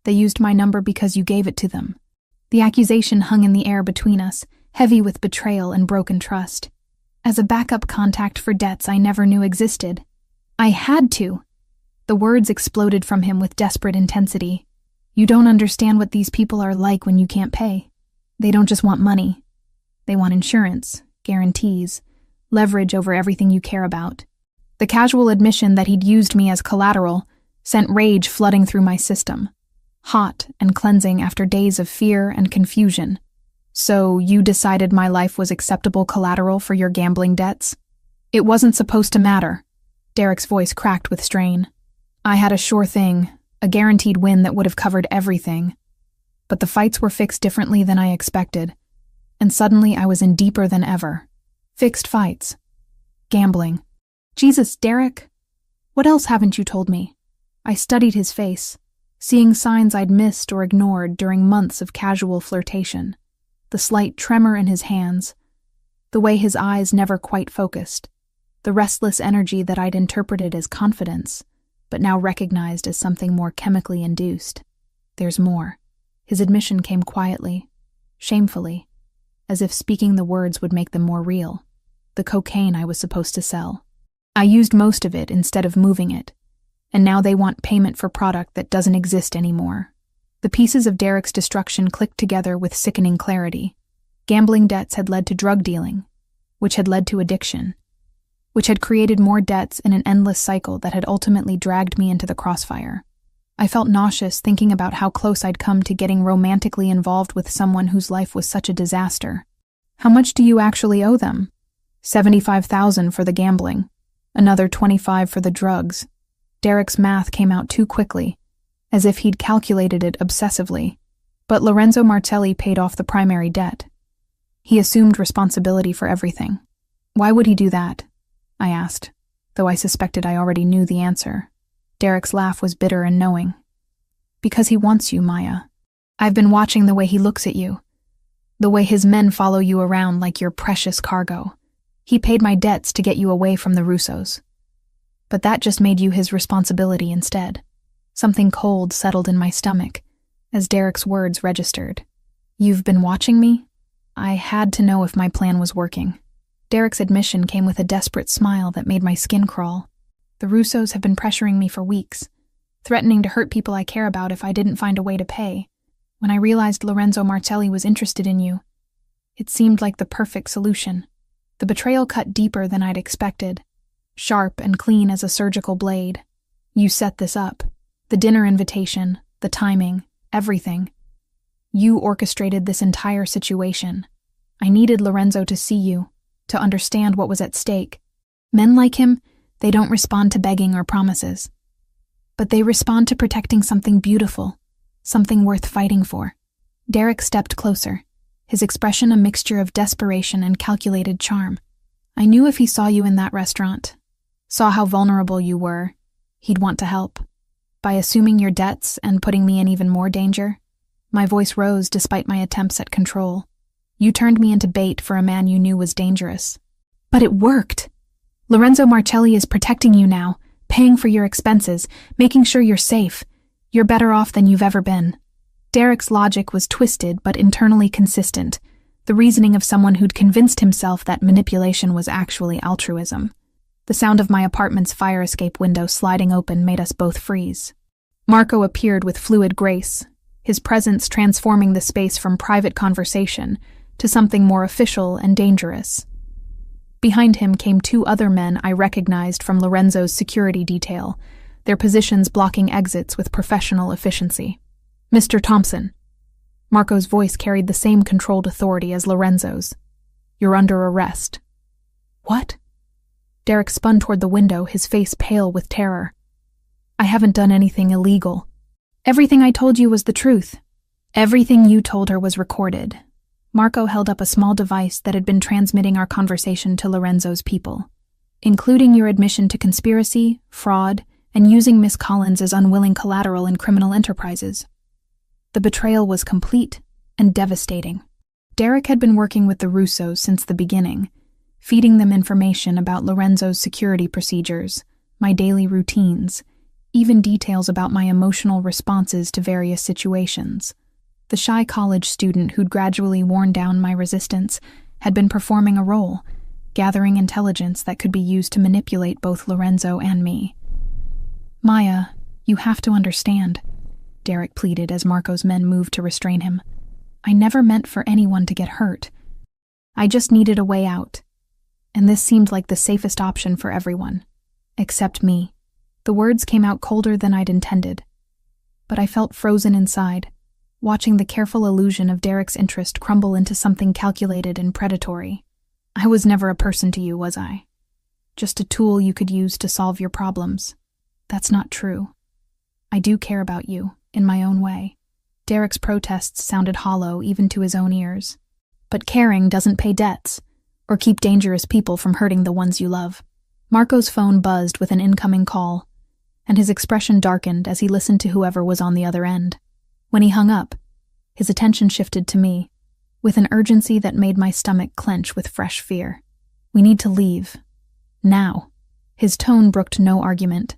They used my number because you gave it to them. The accusation hung in the air between us, heavy with betrayal and broken trust. As a backup contact for debts I never knew existed. I had to. The words exploded from him with desperate intensity. You don't understand what these people are like when you can't pay. They don't just want money. They want insurance, guarantees, leverage over everything you care about. The casual admission that he'd used me as collateral sent rage flooding through my system, hot and cleansing after days of fear and confusion. So you decided my life was acceptable collateral for your gambling debts? It wasn't supposed to matter. Derek's voice cracked with strain. I had a sure thing, a guaranteed win that would have covered everything. But the fights were fixed differently than I expected, and suddenly I was in deeper than ever. Fixed fights. Gambling. Jesus, Derek, what else haven't you told me? I studied his face, seeing signs I'd missed or ignored during months of casual flirtation. The slight tremor in his hands, the way his eyes never quite focused, the restless energy that I'd interpreted as confidence, but now recognized as something more chemically induced. There's more. His admission came quietly, shamefully, as if speaking the words would make them more real. The cocaine I was supposed to sell. I used most of it instead of moving it, and now they want payment for product that doesn't exist anymore. The pieces of Derek's destruction clicked together with sickening clarity. Gambling debts had led to drug dealing, which had led to addiction, which had created more debts in an endless cycle that had ultimately dragged me into the crossfire. I felt nauseous thinking about how close I'd come to getting romantically involved with someone whose life was such a disaster. How much do you actually owe them? $75,000 for the gambling, another $25,000 for the drugs. Derek's math came out too quickly, as if he'd calculated it obsessively. But Lorenzo Martelli paid off the primary debt. He assumed responsibility for everything. Why would he do that? I asked, though I suspected I already knew the answer. Derek's laugh was bitter and knowing. Because he wants you, Maya. I've been watching the way he looks at you, the way his men follow you around like your precious cargo. He paid my debts to get you away from the Russos. But that just made you his responsibility instead. Something cold settled in my stomach as Derek's words registered. You've been watching me? I had to know if my plan was working. Derek's admission came with a desperate smile that made my skin crawl. The Russos have been pressuring me for weeks, threatening to hurt people I care about if I didn't find a way to pay. When I realized Lorenzo Martelli was interested in you, it seemed like the perfect solution. The betrayal cut deeper than I'd expected, sharp and clean as a surgical blade. You set this up. The dinner invitation, the timing, everything. You orchestrated this entire situation. I needed Lorenzo to see you, to understand what was at stake. Men like him, they don't respond to begging or promises. But they respond to protecting something beautiful, something worth fighting for. Derek stepped closer, his expression a mixture of desperation and calculated charm. I knew if he saw you in that restaurant, saw how vulnerable you were, he'd want to help. By assuming your debts and putting me in even more danger, my voice rose despite my attempts at control. You turned me into bait for a man you knew was dangerous. But it worked. Lorenzo Martelli is protecting you now, paying for your expenses, making sure you're safe. You're better off than you've ever been. Derek's logic was twisted but internally consistent, the reasoning of someone who'd convinced himself that manipulation was actually altruism. The sound of my apartment's fire escape window sliding open made us both freeze. Marco appeared with fluid grace, his presence transforming the space from private conversation to something more official and dangerous. Behind him came two other men I recognized from Lorenzo's security detail, their positions blocking exits with professional efficiency. Mr. Thompson. Marco's voice carried the same controlled authority as Lorenzo's. You're under arrest. What? Derek spun toward the window, his face pale with terror. I haven't done anything illegal. Everything I told you was the truth. Everything you told her was recorded. Marco held up a small device that had been transmitting our conversation to Lorenzo's people, including your admission to conspiracy, fraud, and using Miss Collins as unwilling collateral in criminal enterprises. The betrayal was complete and devastating. Derek had been working with the Russos since the beginning, feeding them information about Lorenzo's security procedures, my daily routines, even details about my emotional responses to various situations. The shy college student who'd gradually worn down my resistance had been performing a role, gathering intelligence that could be used to manipulate both Lorenzo and me. Maya, you have to understand, Derek pleaded as Marco's men moved to restrain him. I never meant for anyone to get hurt. I just needed a way out, and this seemed like the safest option for everyone, except me. The words came out colder than I'd intended, but I felt frozen inside, watching the careful illusion of Derek's interest crumble into something calculated and predatory. I was never a person to you, was I? Just a tool you could use to solve your problems. That's not true. I do care about you, in my own way. Derek's protests sounded hollow even to his own ears. But caring doesn't pay debts, or keep dangerous people from hurting the ones you love. Marco's phone buzzed with an incoming call, and his expression darkened as he listened to whoever was on the other end. When he hung up, his attention shifted to me, with an urgency that made my stomach clench with fresh fear. We need to leave. Now. His tone brooked no argument.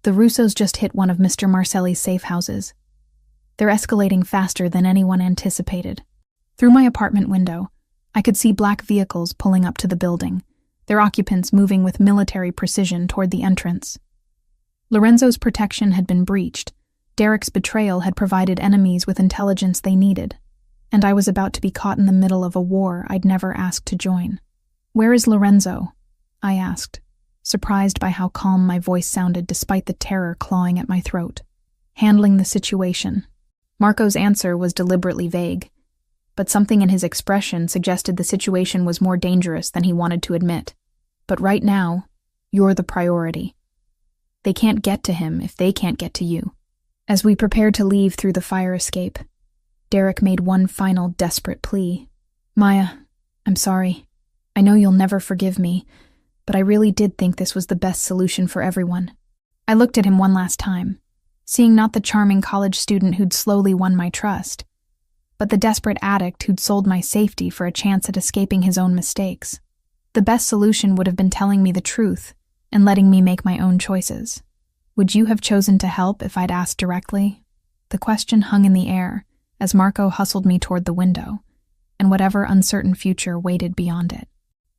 The Russos just hit one of Mr. Marcelli's safe houses. They're escalating faster than anyone anticipated. Through my apartment window, I could see black vehicles pulling up to the building, their occupants moving with military precision toward the entrance. Lorenzo's protection had been breached. Derek's betrayal had provided enemies with intelligence they needed, and I was about to be caught in the middle of a war I'd never asked to join. Where is Lorenzo? I asked, surprised by how calm my voice sounded despite the terror clawing at my throat. Handling the situation. Marco's answer was deliberately vague, but something in his expression suggested the situation was more dangerous than he wanted to admit. But right now, you're the priority. They can't get to him if they can't get to you. As we prepared to leave through the fire escape, Derek made one final desperate plea. Maya, I'm sorry. I know you'll never forgive me, but I really did think this was the best solution for everyone. I looked at him one last time, seeing not the charming college student who'd slowly won my trust, but the desperate addict who'd sold my safety for a chance at escaping his own mistakes. The best solution would have been telling me the truth and letting me make my own choices. Would you have chosen to help if I'd asked directly? The question hung in the air as Marco hustled me toward the window, and whatever uncertain future waited beyond it.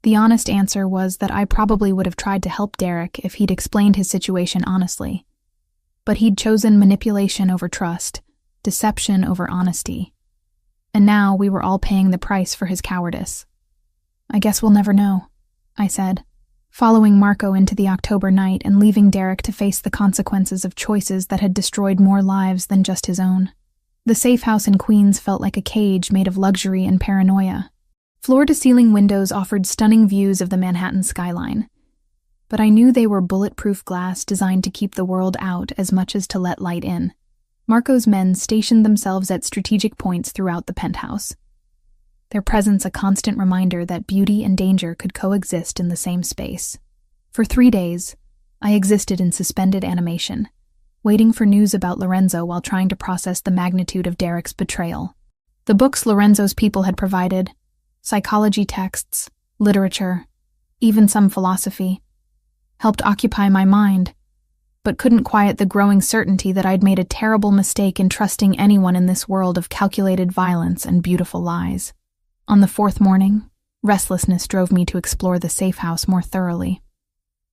The honest answer was that I probably would have tried to help Derek if he'd explained his situation honestly. But he'd chosen manipulation over trust, deception over honesty. And now we were all paying the price for his cowardice. I guess we'll never know, I said, following Marco into the October night and leaving Derek to face the consequences of choices that had destroyed more lives than just his own. The safe house in Queens felt like a cage made of luxury and paranoia. Floor-to-ceiling windows offered stunning views of the Manhattan skyline, but I knew they were bulletproof glass designed to keep the world out as much as to let light in. Marco's men stationed themselves at strategic points throughout the penthouse, their presence a constant reminder that beauty and danger could coexist in the same space. For 3 days, I existed in suspended animation, waiting for news about Lorenzo while trying to process the magnitude of Derek's betrayal. The books Lorenzo's people had provided, psychology texts, literature, even some philosophy, helped occupy my mind, but couldn't quiet the growing certainty that I'd made a terrible mistake in trusting anyone in this world of calculated violence and beautiful lies. On the fourth morning, restlessness drove me to explore the safe house more thoroughly.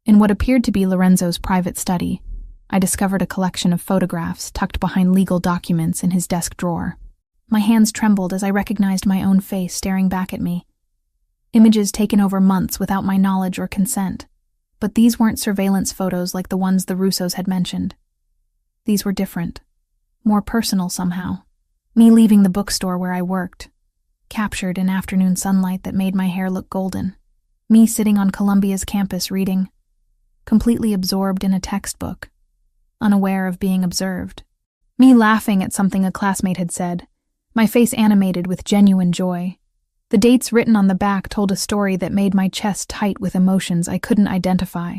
In what appeared to be Lorenzo's private study, I discovered a collection of photographs tucked behind legal documents in his desk drawer. My hands trembled as I recognized my own face staring back at me. Images taken over months without my knowledge or consent. But these weren't surveillance photos like the ones the Russos had mentioned. These were different, more personal somehow. Me leaving the bookstore where I worked, captured in afternoon sunlight that made my hair look golden. Me sitting on Columbia's campus reading, completely absorbed in a textbook, unaware of being observed. Me laughing at something a classmate had said, my face animated with genuine joy. The dates written on the back told a story that made my chest tight with emotions I couldn't identify.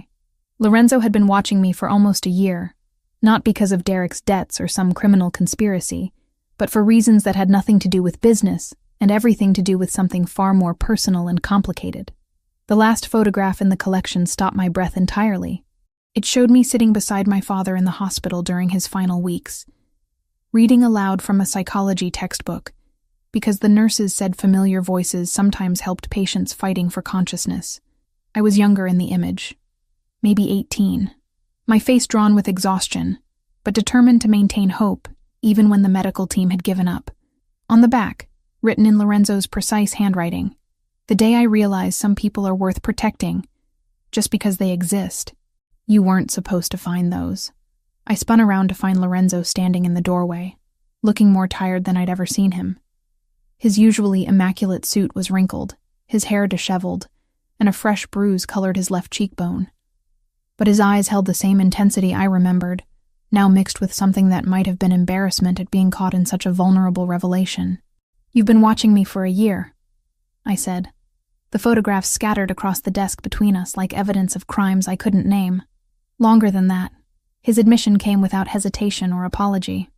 Lorenzo had been watching me for almost a year, not because of Derek's debts or some criminal conspiracy, but for reasons that had nothing to do with business and everything to do with something far more personal and complicated. The last photograph in the collection stopped my breath entirely. It showed me sitting beside my father in the hospital during his final weeks, reading aloud from a psychology textbook, because the nurses said familiar voices sometimes helped patients fighting for consciousness. I was younger in the image, maybe 18, my face drawn with exhaustion, but determined to maintain hope even when the medical team had given up. On the back, written in Lorenzo's precise handwriting, the day I realized some people are worth protecting just because they exist. You weren't supposed to find those. I spun around to find Lorenzo standing in the doorway, looking more tired than I'd ever seen him. His usually immaculate suit was wrinkled, his hair disheveled, and a fresh bruise colored his left cheekbone. But his eyes held the same intensity I remembered, now mixed with something that might have been embarrassment at being caught in such a vulnerable revelation. "You've been watching me for a year," I said. The photographs scattered across the desk between us like evidence of crimes I couldn't name. Longer than that. His admission came without hesitation or apology.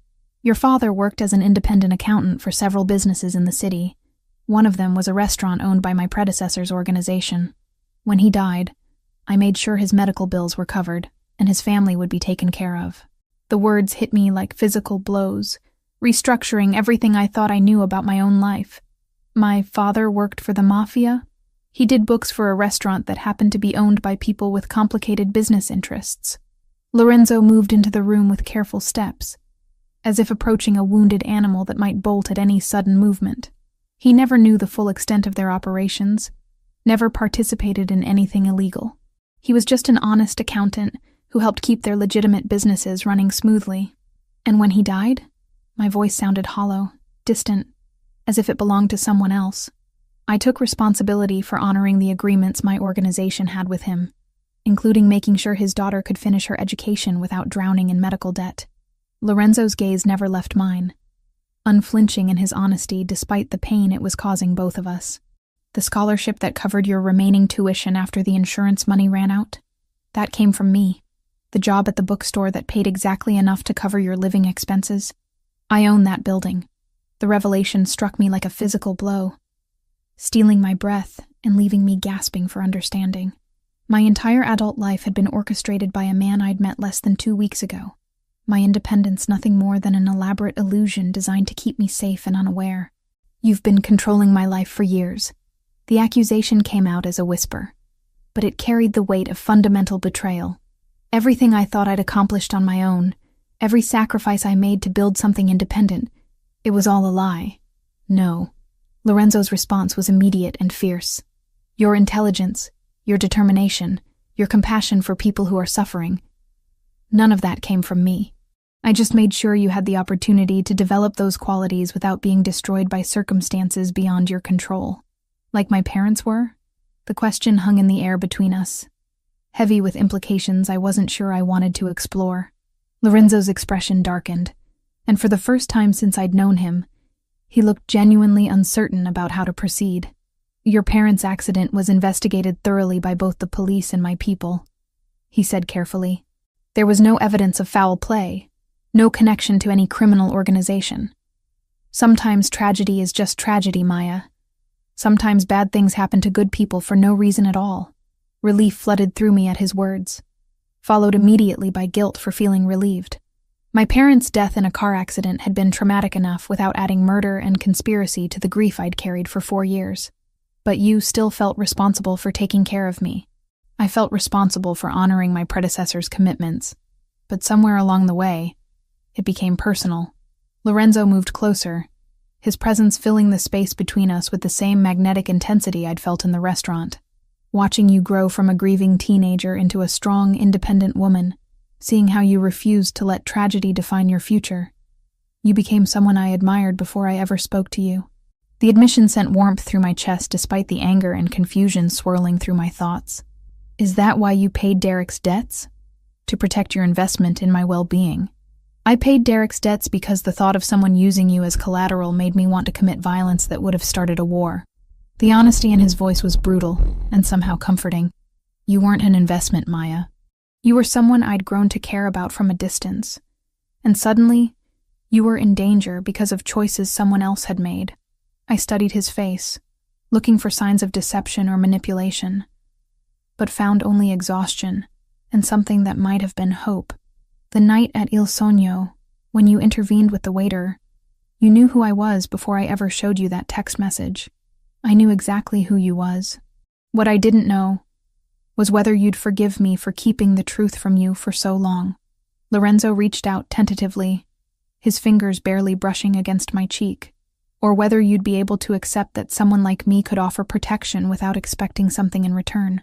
"Your father worked as an independent accountant for several businesses in the city. One of them was a restaurant owned by my predecessor's organization. When he died, I made sure his medical bills were covered and his family would be taken care of." The words hit me like physical blows, restructuring everything I thought I knew about my own life. My father worked for the Mafia? He did books for a restaurant that happened to be owned by people with complicated business interests. Lorenzo moved into the room with careful steps, as if approaching a wounded animal that might bolt at any sudden movement. He never knew the full extent of their operations, never participated in anything illegal. He was just an honest accountant who helped keep their legitimate businesses running smoothly. And when he died, my voice sounded hollow, distant, as if it belonged to someone else. I took responsibility for honoring the agreements my organization had with him, including making sure his daughter could finish her education without drowning in medical debt. Lorenzo's gaze never left mine, unflinching in his honesty despite the pain it was causing both of us. "The scholarship that covered your remaining tuition after the insurance money ran out? That came from me. The job at the bookstore that paid exactly enough to cover your living expenses? I own that building." The revelation struck me like a physical blow, stealing my breath and leaving me gasping for understanding. My entire adult life had been orchestrated by a man I'd met less than 2 weeks ago. My independence nothing more than an elaborate illusion designed to keep me safe and unaware. "You've been controlling my life for years." The accusation came out as a whisper, but it carried the weight of fundamental betrayal. Everything I thought I'd accomplished on my own, every sacrifice I made to build something independent, it was all a lie. "No." Lorenzo's response was immediate and fierce. "Your intelligence, your determination, your compassion for people who are suffering, none of that came from me. I just made sure you had the opportunity to develop those qualities without being destroyed by circumstances beyond your control. Like my parents were?" The question hung in the air between us, heavy with implications I wasn't sure I wanted to explore. Lorenzo's expression darkened, and for the first time since I'd known him, he looked genuinely uncertain about how to proceed. "Your parents' accident was investigated thoroughly by both the police and my people," he said carefully. "There was no evidence of foul play, no connection to any criminal organization. Sometimes tragedy is just tragedy, Maya. Sometimes bad things happen to good people for no reason at all." Relief flooded through me at his words. followed immediately by guilt for feeling relieved. My parents' death in a car accident had been traumatic enough without adding murder and conspiracy to the grief I'd carried for 4 years. But you still felt responsible for taking care of me. I felt responsible for honoring my predecessor's commitments. But somewhere along the way, it became personal. Lorenzo moved closer, his presence filling the space between us with the same magnetic intensity I'd felt in the restaurant. Watching you grow from a grieving teenager into a strong, independent woman, seeing how you refused to let tragedy define your future. You became someone I admired before I ever spoke to you. The admission sent warmth through my chest despite the anger and confusion swirling through my thoughts. Is that why you paid Derek's debts? To protect your investment in my well-being. I paid Derek's debts because the thought of someone using you as collateral made me want to commit violence that would have started a war. The honesty in his voice was brutal and somehow comforting. You weren't an investment, Maya. You were someone I'd grown to care about from a distance. And suddenly, you were in danger because of choices someone else had made. I studied his face, looking for signs of deception or manipulation, but found only exhaustion and something that might have been hope. The night at Il Sogno, when you intervened with the waiter, you knew who I was before I ever showed you that text message. I knew exactly who you was. What I didn't know was whether you'd forgive me for keeping the truth from you for so long. Lorenzo reached out tentatively, his fingers barely brushing against my cheek, or whether you'd be able to accept that someone like me could offer protection without expecting something in return.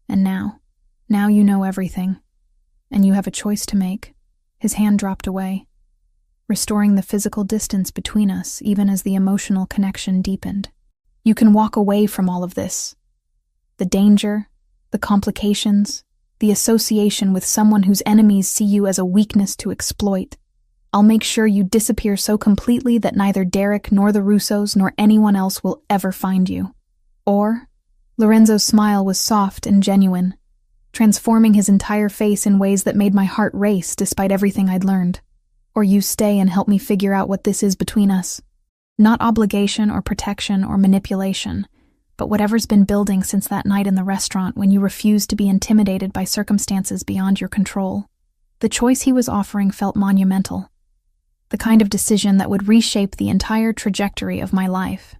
And now you know everything, and you have a choice to make. His hand dropped away, restoring the physical distance between us even as the emotional connection deepened. You can walk away from all of this. The danger, the complications, the association with someone whose enemies see you as a weakness to exploit. I'll make sure you disappear so completely that neither Derek nor the Russos nor anyone else will ever find you. Or, Lorenzo's smile was soft and genuine, transforming his entire face in ways that made my heart race despite everything I'd learned. Or you stay and help me figure out what this is between us. Not obligation or protection or manipulation, but whatever's been building since that night in the restaurant when you refused to be intimidated by circumstances beyond your control. The choice he was offering felt monumental, the kind of decision that would reshape the entire trajectory of my life.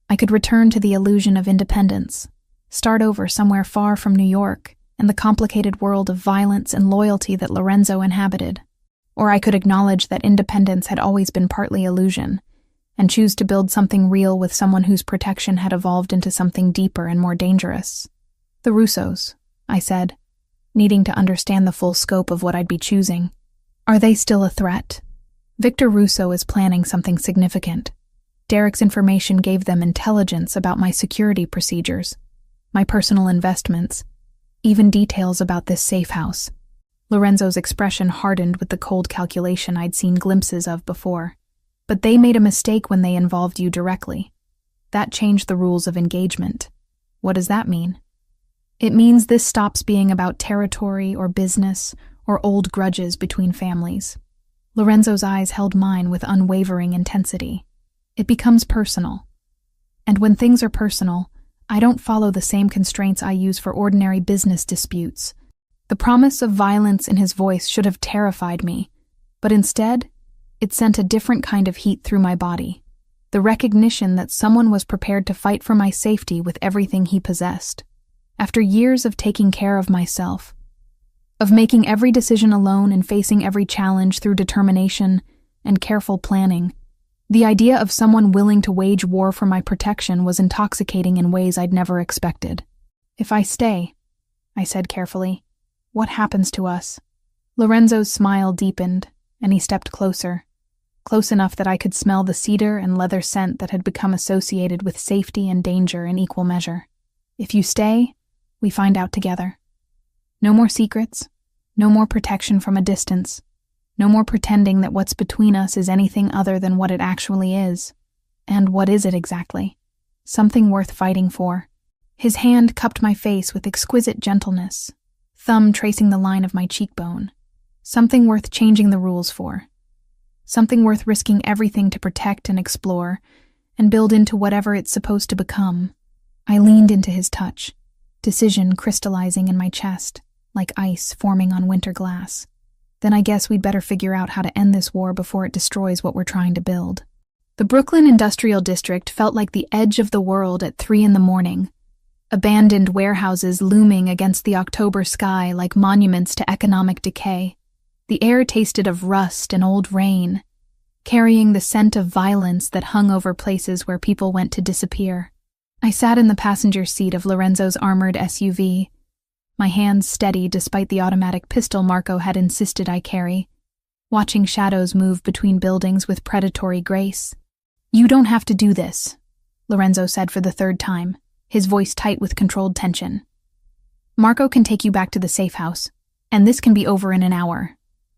I could return to the illusion of independence, start over somewhere far from New York and the complicated world of violence and loyalty that Lorenzo inhabited. Or I could acknowledge that independence had always been partly illusion, and choose to build something real with someone whose protection had evolved into something deeper and more dangerous. The Russos, I said, needing to understand the full scope of what I'd be choosing. Are they still a threat? Victor Russo is planning something significant. Derek's information gave them intelligence about my security procedures, my personal investments, even details about this safe house. Lorenzo's expression hardened with the cold calculation I'd seen glimpses of before. But they made a mistake when they involved you directly. That changed the rules of engagement. What does that mean? It means this stops being about territory or business or old grudges between families. Lorenzo's eyes held mine with unwavering intensity. It becomes personal. And when things are personal, I don't follow the same constraints I use for ordinary business disputes. The promise of violence in his voice should have terrified me, but instead, it sent a different kind of heat through my body. The recognition that someone was prepared to fight for my safety with everything he possessed. After years of taking care of myself, of making every decision alone and facing every challenge through determination and careful planning, the idea of someone willing to wage war for my protection was intoxicating in ways I'd never expected. If I stay, I said carefully, what happens to us? Lorenzo's smile deepened, and he stepped closer, close enough that I could smell the cedar and leather scent that had become associated with safety and danger in equal measure. If you stay, we find out together. No more secrets, no more protection from a distance, no more pretending that what's between us is anything other than what it actually is. And what is it exactly? Something worth fighting for. His hand cupped my face with exquisite gentleness, thumb tracing the line of my cheekbone. Something worth changing the rules for. Something worth risking everything to protect and explore, and build into whatever it's supposed to become. I leaned into his touch, decision crystallizing in my chest. like ice forming on winter glass. Then I guess we'd better figure out how to end this war before it destroys what we're trying to build. The Brooklyn Industrial District felt like the edge of the world at 3 a.m, abandoned warehouses looming against the October sky like monuments to economic decay. The air tasted of rust and old rain, carrying the scent of violence that hung over places where people went to disappear. I sat in the passenger seat of Lorenzo's armored SUV, my hands steady despite the automatic pistol Marco had insisted I carry, watching shadows move between buildings with predatory grace. "You don't have to do this," Lorenzo said for the third time, his voice tight with controlled tension. "Marco can take you back to the safe house, and this can be over in an hour,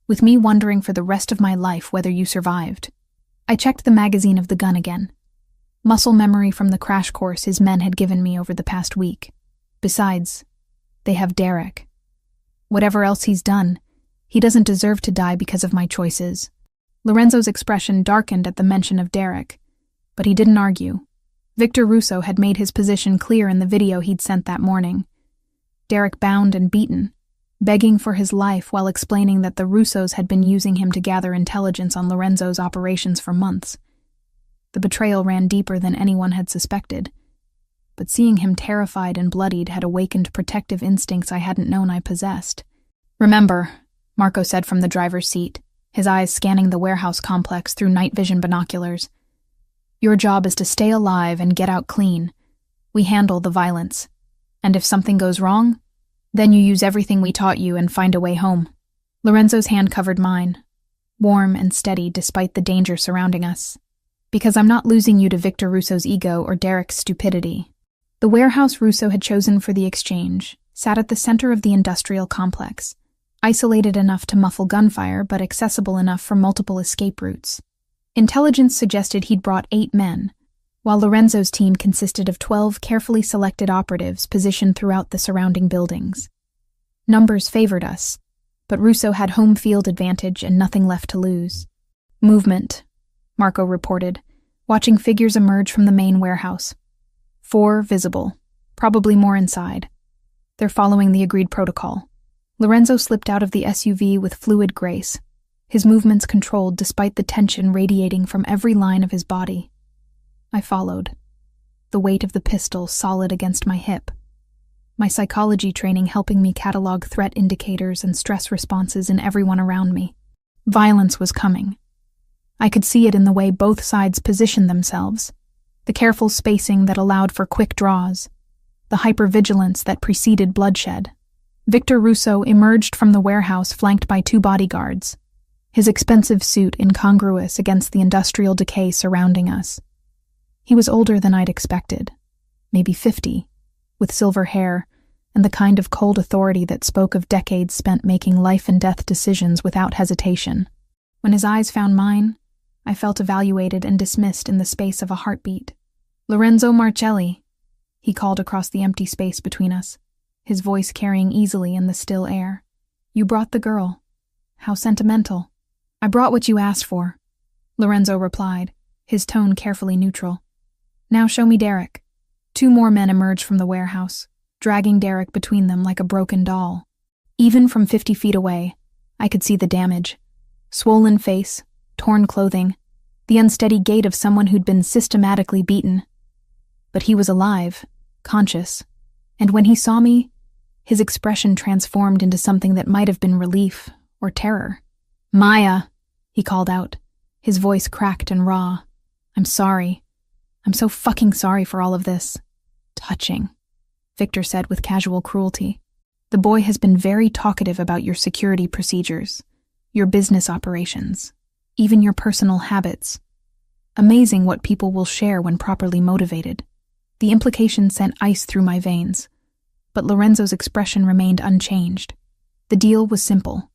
with me wondering for the rest of my life whether you survived." I checked the magazine of the gun again. Muscle memory from the crash course his men had given me over the past week. Besides, they have Derek. Whatever else he's done, he doesn't deserve to die because of my choices. Lorenzo's expression darkened at the mention of Derek, but he didn't argue. Victor Russo had made his position clear in the video he'd sent that morning. Derek bound and beaten, begging for his life while explaining that the Russos had been using him to gather intelligence on Lorenzo's operations for months. The betrayal ran deeper than anyone had suspected, but seeing him terrified and bloodied had awakened protective instincts I hadn't known I possessed. "Remember," Marco said from the driver's seat, his eyes scanning the warehouse complex through night vision binoculars. "Your job is to stay alive and get out clean. We handle the violence. And if something goes wrong, then you use everything we taught you and find a way home." Lorenzo's hand covered mine, warm and steady despite the danger surrounding us. "Because I'm not losing you to Victor Russo's ego or Derek's stupidity." The warehouse Russo had chosen for the exchange sat at the center of the industrial complex, isolated enough to muffle gunfire but accessible enough for multiple escape routes. Intelligence suggested he'd brought 8 men, while Lorenzo's team consisted of 12 carefully selected operatives positioned throughout the surrounding buildings. Numbers favored us, but Russo had home field advantage and nothing left to lose. "Movement," Marco reported, watching figures emerge from the main warehouse. 4 visible, probably more inside. They're following the agreed protocol. Lorenzo slipped out of the SUV with fluid grace, his movements controlled despite the tension radiating from every line of his body. I followed, the weight of the pistol solid against my hip, my psychology training helping me catalog threat indicators and stress responses in everyone around me. Violence was coming. I could see it in the way both sides positioned themselves, the careful spacing that allowed for quick draws, the hypervigilance that preceded bloodshed. Victor Russo emerged from the warehouse flanked by 2 bodyguards, his expensive suit incongruous against the industrial decay surrounding us. He was older than I'd expected, maybe 50, with silver hair and the kind of cold authority that spoke of decades spent making life-and-death decisions without hesitation. When his eyes found mine, I felt evaluated and dismissed in the space of a heartbeat. "Lorenzo Marcelli," he called across the empty space between us, his voice carrying easily in the still air. "You brought the girl. How sentimental." "I brought what you asked for," Lorenzo replied, his tone carefully neutral. "Now show me Derek." 2 more men emerged from the warehouse, dragging Derek between them like a broken doll. Even from 50 feet away, I could see the damage. Swollen face, torn clothing, the unsteady gait of someone who'd been systematically beaten. But he was alive, conscious, and when he saw me, his expression transformed into something that might have been relief or terror. "Maya," he called out, his voice cracked and raw. "I'm sorry. I'm so fucking sorry for all of this." "Touching," Victor said with casual cruelty. "The boy has been very talkative about your security procedures, your business operations, even your personal habits. Amazing what people will share when properly motivated." The implication sent ice through my veins, but Lorenzo's expression remained unchanged. The deal was simple.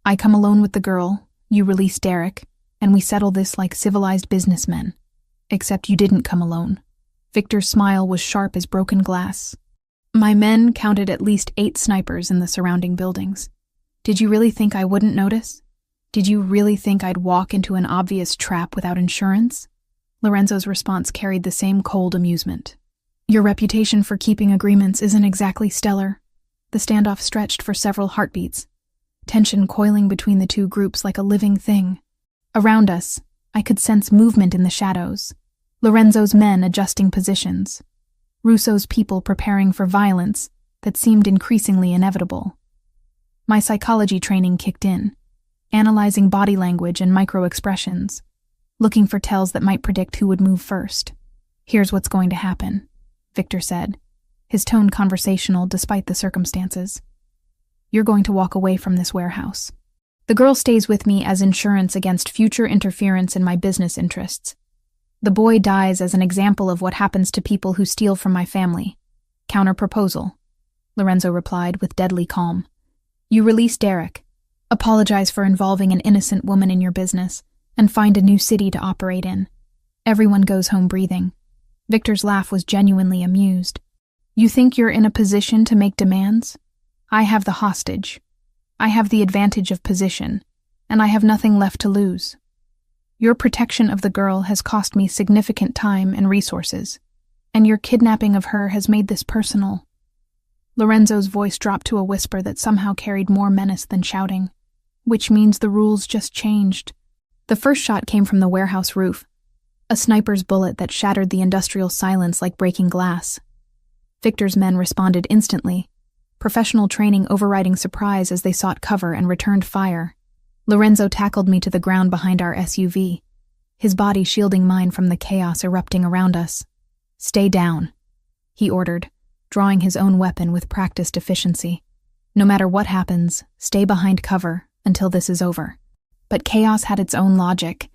I come alone with the girl, you release Derek, and we settle this like civilized businessmen. Except you didn't come alone. Victor's smile was sharp as broken glass. My men counted at least 8 snipers in the surrounding buildings. "Did you really think I wouldn't notice? Did you really think I'd walk into an obvious trap without insurance?" Lorenzo's response carried the same cold amusement. "Your reputation for keeping agreements isn't exactly stellar. The standoff stretched for several heartbeats, tension coiling between the two groups like a living thing. Around us, I could sense movement in the shadows. Lorenzo's men adjusting positions. Russo's people preparing for violence that seemed increasingly inevitable. My psychology training kicked in, analyzing body language and micro-expressions, looking for tells that might predict who would move first. "Here's what's going to happen," Victor said, his tone conversational despite the circumstances. "You're going to walk away from this warehouse. The girl stays with me as insurance against future interference in my business interests. The boy dies as an example of what happens to people who steal from my family. Counter-proposal," Lorenzo replied with deadly calm. "You release Derek, apologize for involving an innocent woman in your business, and find a new city to operate in. Everyone goes home breathing." Victor's laugh was genuinely amused. "You think you're in a position to make demands? I have the hostage. I have the advantage of position, and I have nothing left to lose. Your protection of the girl has cost me significant time and resources, and your kidnapping of her has made this personal." Lorenzo's voice dropped to a whisper that somehow carried more menace than shouting. "Which means the rules just changed." The first shot came from the warehouse roof, a sniper's bullet that shattered the industrial silence like breaking glass. Victor's men responded instantly, professional training overriding surprise as they sought cover and returned fire. Lorenzo tackled me to the ground behind our SUV, his body shielding mine from the chaos erupting around us. "Stay down," he ordered, drawing his own weapon with practiced efficiency. "No matter what happens, stay behind cover until this is over." But chaos had its own logic,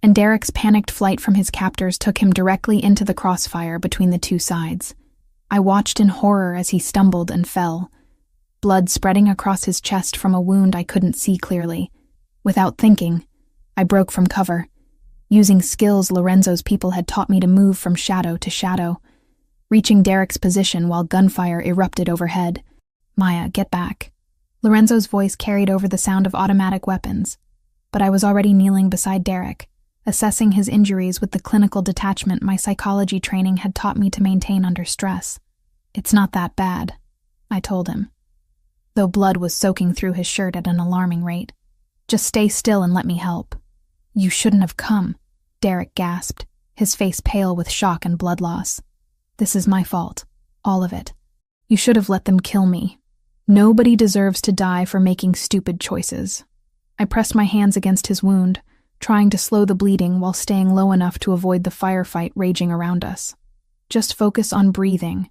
and Derek's panicked flight from his captors took him directly into the crossfire between the two sides. I watched in horror as he stumbled and fell, blood spreading across his chest from a wound I couldn't see clearly. Without thinking, I broke from cover, using skills Lorenzo's people had taught me to move from shadow to shadow, reaching Derek's position while gunfire erupted overhead. "Maya, get back." Lorenzo's voice carried over the sound of automatic weapons, but I was already kneeling beside Derek, assessing his injuries with the clinical detachment my psychology training had taught me to maintain under stress. "It's not that bad," I told him, though blood was soaking through his shirt at an alarming rate. "Just stay still and let me help." "You shouldn't have come," Derek gasped, his face pale with shock and blood loss. "This is my fault, all of it. You should have let them kill me. Nobody deserves to die for making stupid choices." I pressed my hands against his wound, trying to slow the bleeding while staying low enough to avoid the firefight raging around us. Just focus on breathing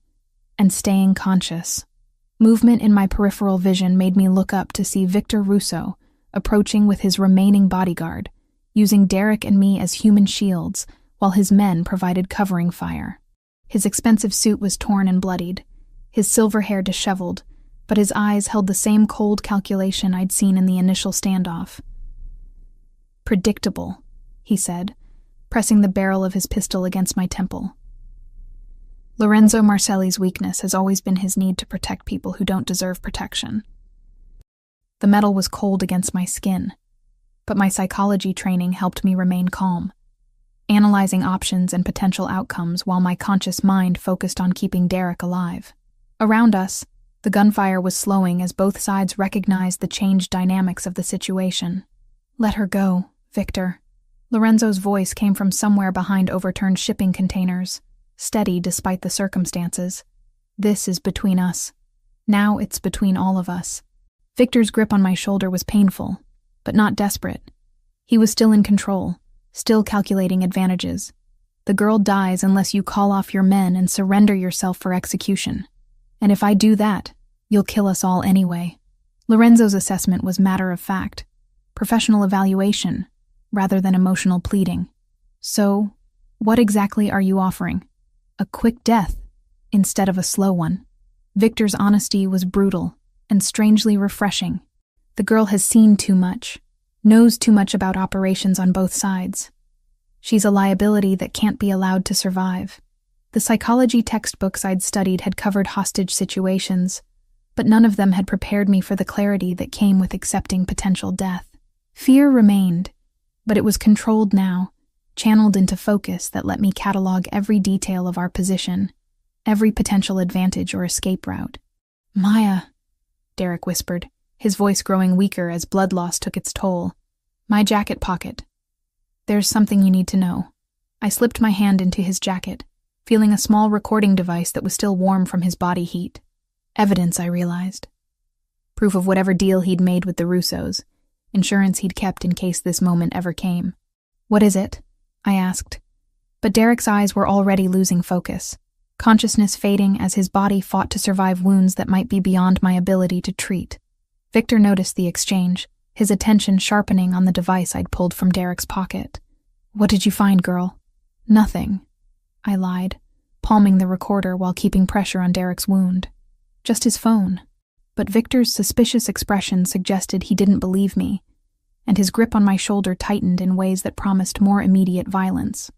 and staying conscious. Movement in my peripheral vision made me look up to see Victor Russo approaching with his remaining bodyguard, using Derek and me as human shields while his men provided covering fire. His expensive suit was torn and bloodied, his silver hair disheveled, but his eyes held the same cold calculation I'd seen in the initial standoff. "Predictable," he said, pressing the barrel of his pistol against my temple. Lorenzo Marcelli's weakness has always been his need to protect people who don't deserve protection. The metal was cold against my skin, but my psychology training helped me remain calm, analyzing options and potential outcomes while my conscious mind focused on keeping Derek alive. Around us, the gunfire was slowing as both sides recognized the changed dynamics of the situation. "Let her go, Victor." Lorenzo's voice came from somewhere behind overturned shipping containers, steady despite the circumstances. "This is between us. Now it's between all of us." Victor's grip on my shoulder was painful, but not desperate. He was still in control, still calculating advantages. "The girl dies unless you call off your men and surrender yourself for execution. And if I do that, you'll kill us all anyway." Lorenzo's assessment was matter of fact, professional evaluation, rather than emotional pleading. "So, what exactly are you offering? A quick death, instead of a slow one?" Victor's honesty was brutal and strangely refreshing. The girl has seen too much, knows too much about operations on both sides. She's a liability that can't be allowed to survive. The psychology textbooks I'd studied had covered hostage situations, but none of them had prepared me for the clarity that came with accepting potential death. Fear remained, but it was controlled now, channeled into focus that let me catalog every detail of our position, every potential advantage or escape route. "Maya," Derek whispered, his voice growing weaker as blood loss took its toll. My jacket pocket. There's something you need to know. I slipped my hand into his jacket, feeling a small recording device that was still warm from his body heat. Evidence, I realized. Proof of whatever deal he'd made with the Russos. Insurance he'd kept in case this moment ever came. What is it? I asked. But Derek's eyes were already losing focus, consciousness fading as his body fought to survive wounds that might be beyond my ability to treat. Victor noticed the exchange, his attention sharpening on the device I'd pulled from Derek's pocket. What did you find, girl? Nothing, I lied, palming the recorder while keeping pressure on Derek's wound. Just his phone. But Victor's suspicious expression suggested he didn't believe me, and his grip on my shoulder tightened in ways that promised more immediate violence.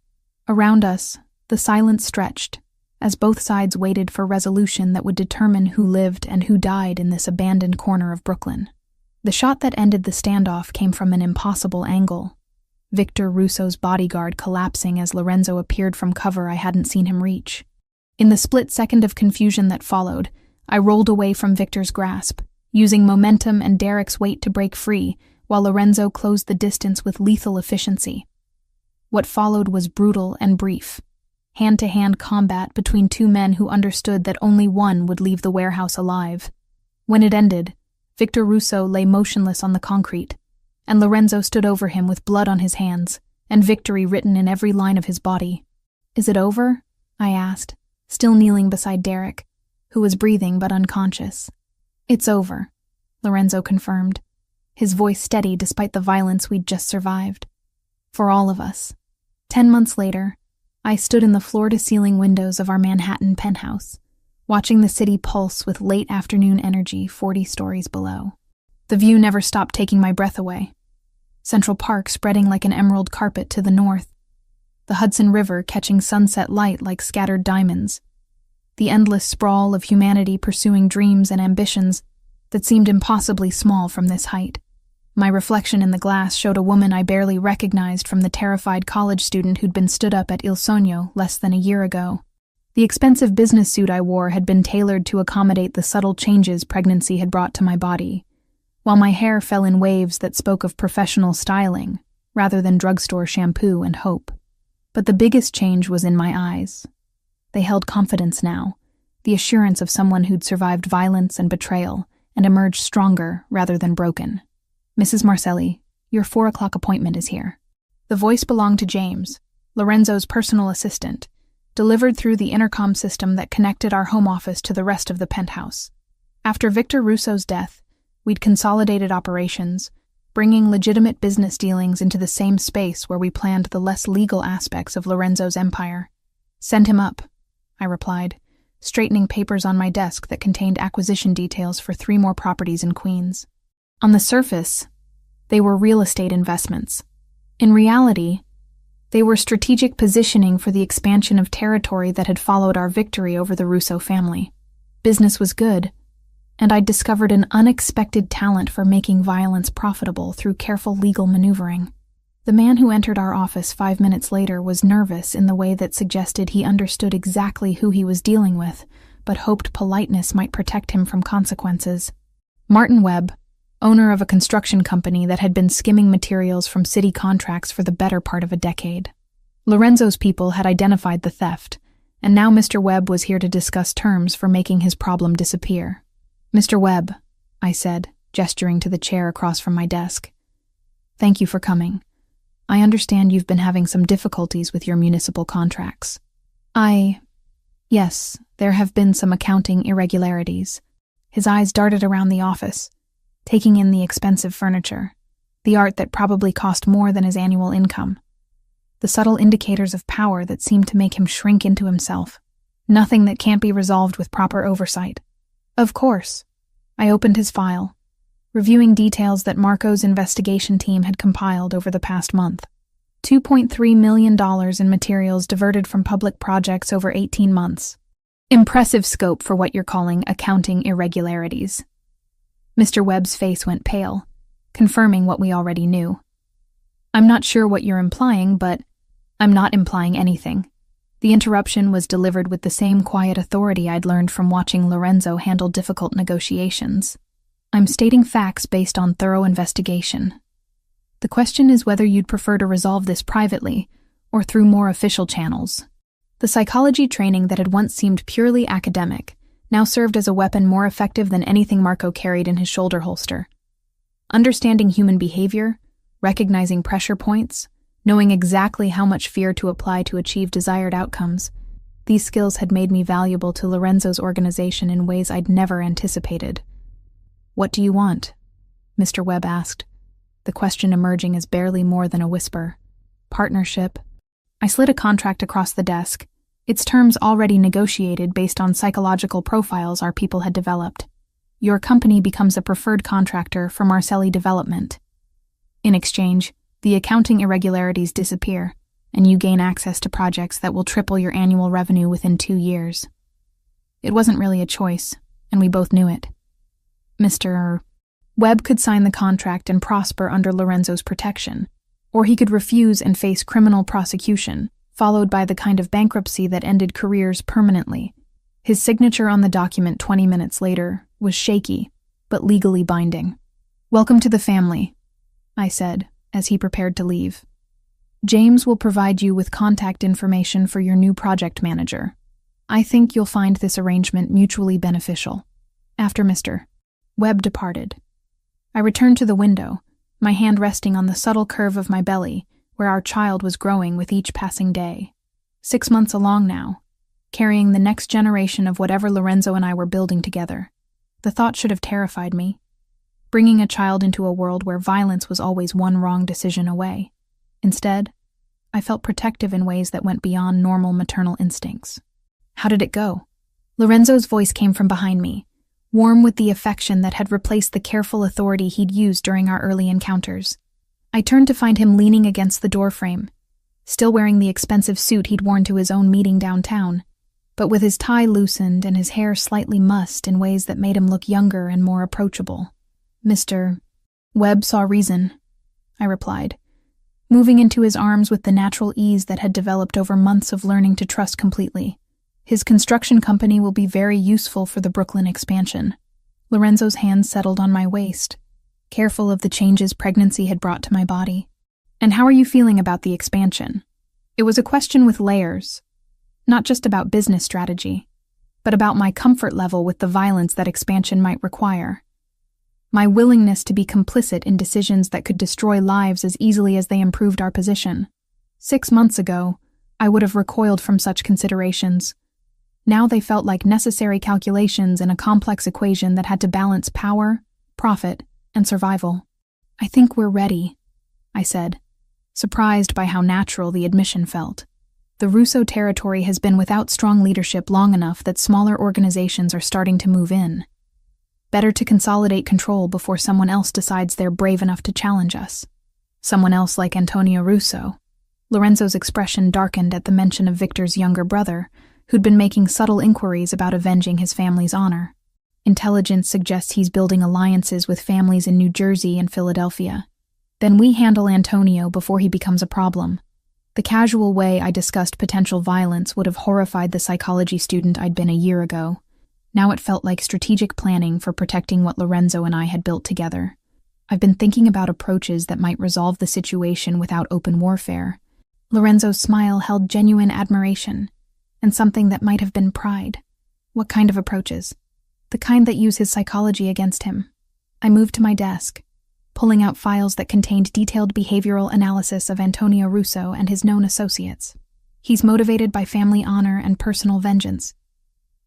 Around us, the silence stretched, as both sides waited for resolution that would determine who lived and who died in this abandoned corner of Brooklyn. The shot that ended the standoff came from an impossible angle. Victor Russo's bodyguard collapsing as Lorenzo appeared from cover I hadn't seen him reach. In the split second of confusion that followed, I rolled away from Victor's grasp, using momentum and Derek's weight to break free, while Lorenzo closed the distance with lethal efficiency. What followed was brutal and brief. Hand-to-hand combat between two men who understood that only one would leave the warehouse alive. When it ended, Victor Russo lay motionless on the concrete, and Lorenzo stood over him with blood on his hands, and victory written in every line of his body. Is it over? I asked, still kneeling beside Derek, who was breathing but unconscious. It's over, Lorenzo confirmed, his voice steady despite the violence we'd just survived. For all of us. 10 months later, I stood in the floor-to-ceiling windows of our Manhattan penthouse, watching the city pulse with late afternoon energy 40 stories below. The view never stopped taking my breath away. Central Park spreading like an emerald carpet to the north, the Hudson River catching sunset light like scattered diamonds, the endless sprawl of humanity pursuing dreams and ambitions that seemed impossibly small from this height. My reflection in the glass showed a woman I barely recognized from the terrified college student who'd been stood up at Il Sogno less than a year ago. The expensive business suit I wore had been tailored to accommodate the subtle changes pregnancy had brought to my body, while my hair fell in waves that spoke of professional styling rather than drugstore shampoo and hope. But the biggest change was in my eyes. They held confidence now, the assurance of someone who'd survived violence and betrayal and emerged stronger rather than broken. Mrs. Marcelli, your 4 o'clock appointment is here. The voice belonged to James, Lorenzo's personal assistant, delivered through the intercom system that connected our home office to the rest of the penthouse. After Victor Russo's death, we'd consolidated operations, bringing legitimate business dealings into the same space where we planned the less legal aspects of Lorenzo's empire. Send him up, I replied, straightening papers on my desk that contained acquisition details for 3 more properties in Queens. On the surface, they were real estate investments. In reality, they were strategic positioning for the expansion of territory that had followed our victory over the Russo family. Business was good, and I'd discovered an unexpected talent for making violence profitable through careful legal maneuvering. The man who entered our office 5 minutes later was nervous in the way that suggested he understood exactly who he was dealing with, but hoped politeness might protect him from consequences. Martin Webb, owner of a construction company that had been skimming materials from city contracts for the better part of a decade. Lorenzo's people had identified the theft, and now Mr. Webb was here to discuss terms for making his problem disappear. Mr. Webb, I said, gesturing to the chair across from my desk. Thank you for coming. I understand you've been having some difficulties with your municipal contracts. Yes, there have been some accounting irregularities. His eyes darted around the office, taking in the expensive furniture, the art that probably cost more than his annual income, the subtle indicators of power that seemed to make him shrink into himself. Nothing that can't be resolved with proper oversight. Of course. I opened his file, reviewing details that Marco's investigation team had compiled over the past month. $2.3 million in materials diverted from public projects over 18 months. Impressive scope for what you're calling accounting irregularities. Mr. Webb's face went pale, confirming what we already knew. I'm not sure what you're implying, but I'm not implying anything. The interruption was delivered with the same quiet authority I'd learned from watching Lorenzo handle difficult negotiations. I'm stating facts based on thorough investigation. The question is whether you'd prefer to resolve this privately or through more official channels. The psychology training that had once seemed purely academic now served as a weapon more effective than anything Marco carried in his shoulder holster. Understanding human behavior, recognizing pressure points, knowing exactly how much fear to apply to achieve desired outcomes, these skills had made me valuable to Lorenzo's organization in ways I'd never anticipated. "What do you want?" Mr. Webb asked, the question emerging as barely more than a whisper. "Partnership." I slid a contract across the desk, its terms already negotiated based on psychological profiles our people had developed. Your company becomes a preferred contractor for Marcelli Development. In exchange, the accounting irregularities disappear, and you gain access to projects that will triple your annual revenue within 2 years. It wasn't really a choice, and we both knew it. Mr. Webb could sign the contract and prosper under Lorenzo's protection, or he could refuse and face criminal prosecution, followed by the kind of bankruptcy that ended careers permanently. His signature on the document 20 minutes later was shaky, but legally binding. "Welcome to the family," I said, as he prepared to leave. "James will provide you with contact information for your new project manager. I think you'll find this arrangement mutually beneficial." After Mr. Webb departed, I returned to the window, my hand resting on the subtle curve of my belly, where our child was growing with each passing day. 6 months along now, carrying the next generation of whatever Lorenzo and I were building together. The thought should have terrified me. Bringing a child into a world where violence was always one wrong decision away. Instead, I felt protective in ways that went beyond normal maternal instincts. "How did it go?" Lorenzo's voice came from behind me, warm with the affection that had replaced the careful authority he'd used during our early encounters. I turned to find him leaning against the doorframe, still wearing the expensive suit he'd worn to his own meeting downtown, but with his tie loosened and his hair slightly mussed in ways that made him look younger and more approachable. "Mr. Webb saw reason," I replied, moving into his arms with the natural ease that had developed over months of learning to trust completely. "His construction company will be very useful for the Brooklyn expansion." Lorenzo's hands settled on my waist, careful of the changes pregnancy had brought to my body. "And how are you feeling about the expansion?" It was a question with layers, not just about business strategy, but about my comfort level with the violence that expansion might require. My willingness to be complicit in decisions that could destroy lives as easily as they improved our position. 6 months ago, I would have recoiled from such considerations. Now they felt like necessary calculations in a complex equation that had to balance power, profit, and survival. "I think we're ready," I said, surprised by how natural the admission felt. The Russo territory has been without strong leadership long enough that smaller organizations are starting to move in. Better to consolidate control before someone else decides they're brave enough to challenge us. Someone else like Antonio Russo. Lorenzo's expression darkened at the mention of Victor's younger brother, who'd been making subtle inquiries about avenging his family's honor. Intelligence suggests he's building alliances with families in New Jersey and Philadelphia. Then we handle Antonio before he becomes a problem. The casual way I discussed potential violence would have horrified the psychology student I'd been a year ago. Now it felt like strategic planning for protecting what Lorenzo and I had built together. I've been thinking about approaches that might resolve the situation without open warfare. Lorenzo's smile held genuine admiration, and something that might have been pride. "What kind of approaches?" "The kind that use his psychology against him." I moved to my desk, pulling out files that contained detailed behavioral analysis of Antonio Russo and his known associates. He's motivated by family honor and personal vengeance,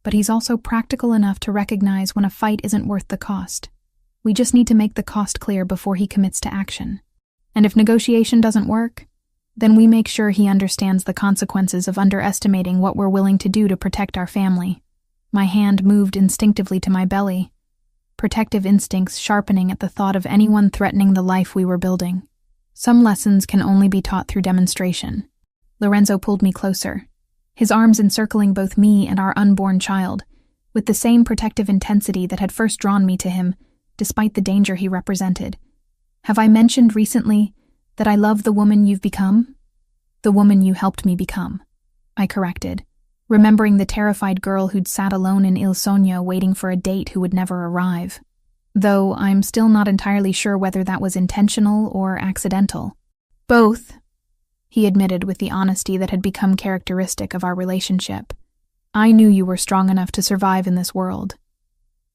but he's also practical enough to recognize when a fight isn't worth the cost. We just need to make the cost clear before he commits to action. And if negotiation doesn't work, then we make sure he understands the consequences of underestimating what we're willing to do to protect our family. My hand moved instinctively to my belly, protective instincts sharpening at the thought of anyone threatening the life we were building. Some lessons can only be taught through demonstration. Lorenzo pulled me closer, his arms encircling both me and our unborn child, with the same protective intensity that had first drawn me to him, despite the danger he represented. "Have I mentioned recently that I love the woman you've become?" "The woman you helped me become," I corrected, remembering the terrified girl who'd sat alone in Il Sogno waiting for a date who would never arrive. though I'm still not entirely sure whether that was intentional or accidental. Both, he admitted with the honesty that had become characteristic of our relationship. I knew you were strong enough to survive in this world.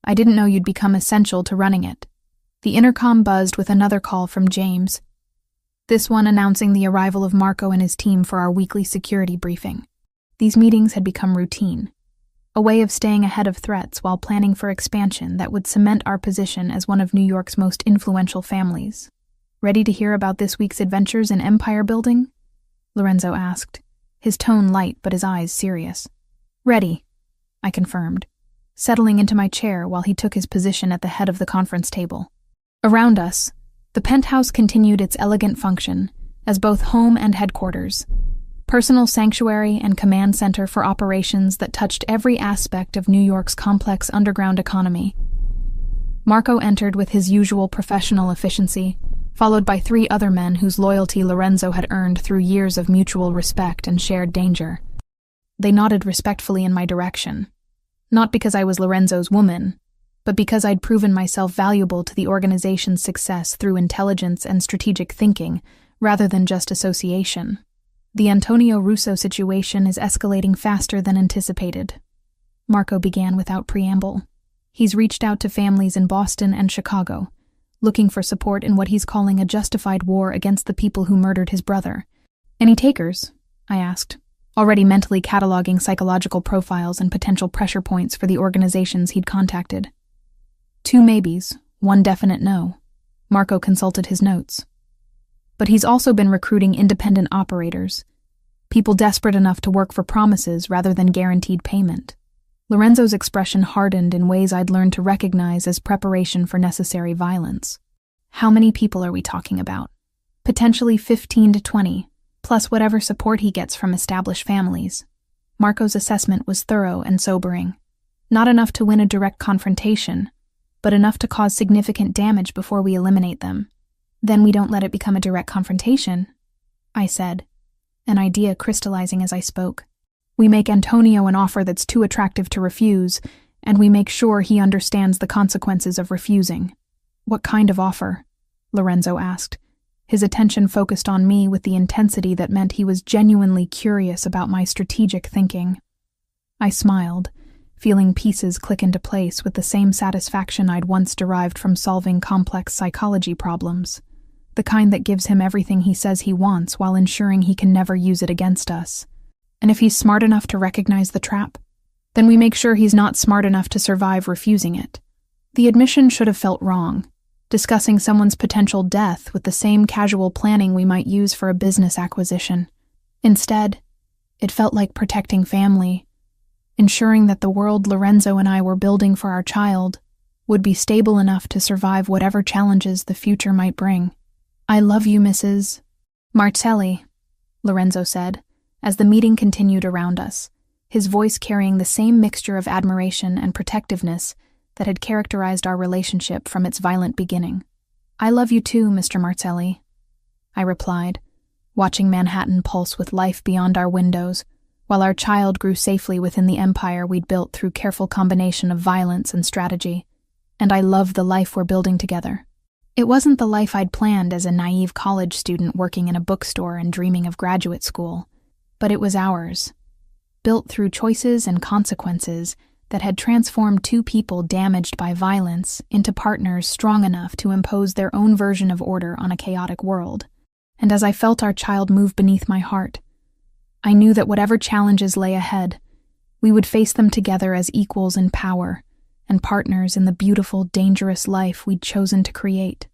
I didn't know you'd become essential to running it. The intercom buzzed with another call from James, this one announcing the arrival of Marco and his team for our weekly security briefing. These meetings had become routine, a way of staying ahead of threats while planning for expansion that would cement our position as one of New York's most influential families. Ready to hear about this week's adventures in empire building? Lorenzo asked, his tone light but his eyes serious. Ready, I confirmed, settling into my chair while he took his position at the head of the conference table. Around us, the penthouse continued its elegant function as both home and headquarters, personal sanctuary and command center for operations that touched every aspect of New York's complex underground economy. Marco entered with his usual professional efficiency, followed by 3 other men whose loyalty Lorenzo had earned through years of mutual respect and shared danger. They nodded respectfully in my direction, not because I was Lorenzo's woman, but because I'd proven myself valuable to the organization's success through intelligence and strategic thinking, rather than just association. The Antonio Russo situation is escalating faster than anticipated, Marco began without preamble. He's reached out to families in Boston and Chicago, looking for support in what he's calling a justified war against the people who murdered his brother. Any takers? I asked, already mentally cataloging psychological profiles and potential pressure points for the organizations he'd contacted. 2 maybes, 1 definite no. Marco consulted his notes. But he's also been recruiting independent operators, people desperate enough to work for promises rather than guaranteed payment. Lorenzo's expression hardened in ways I'd learned to recognize as preparation for necessary violence. How many people are we talking about? Potentially 15 to 20, plus whatever support he gets from established families. Marco's assessment was thorough and sobering. Not enough to win a direct confrontation, but enough to cause significant damage before we eliminate them. Then we don't let it become a direct confrontation, I said, an idea crystallizing as I spoke. We make Antonio an offer that's too attractive to refuse, and we make sure he understands the consequences of refusing. What kind of offer? Lorenzo asked, his attention focused on me with the intensity that meant he was genuinely curious about my strategic thinking. I smiled, feeling pieces click into place with the same satisfaction I'd once derived from solving complex psychology problems, the kind that gives him everything he says he wants while ensuring he can never use it against us. And if he's smart enough to recognize the trap, then we make sure he's not smart enough to survive refusing it. The admission should have felt wrong, discussing someone's potential death with the same casual planning we might use for a business acquisition. Instead, it felt like protecting family, ensuring that the world Lorenzo and I were building for our child would be stable enough to survive whatever challenges the future might bring. I love you, Mrs. Martelli, Lorenzo said, as the meeting continued around us, his voice carrying the same mixture of admiration and protectiveness that had characterized our relationship from its violent beginning. I love you too, Mr. Martelli, I replied, watching Manhattan pulse with life beyond our windows, while our child grew safely within the empire we'd built through careful combination of violence and strategy. And I love the life we're building together. It wasn't the life I'd planned as a naive college student working in a bookstore and dreaming of graduate school, but it was ours, built through choices and consequences that had transformed 2 people damaged by violence into partners strong enough to impose their own version of order on a chaotic world. And as I felt our child move beneath my heart, I knew that whatever challenges lay ahead, we would face them together as equals in power and partners in the beautiful, dangerous life we'd chosen to create.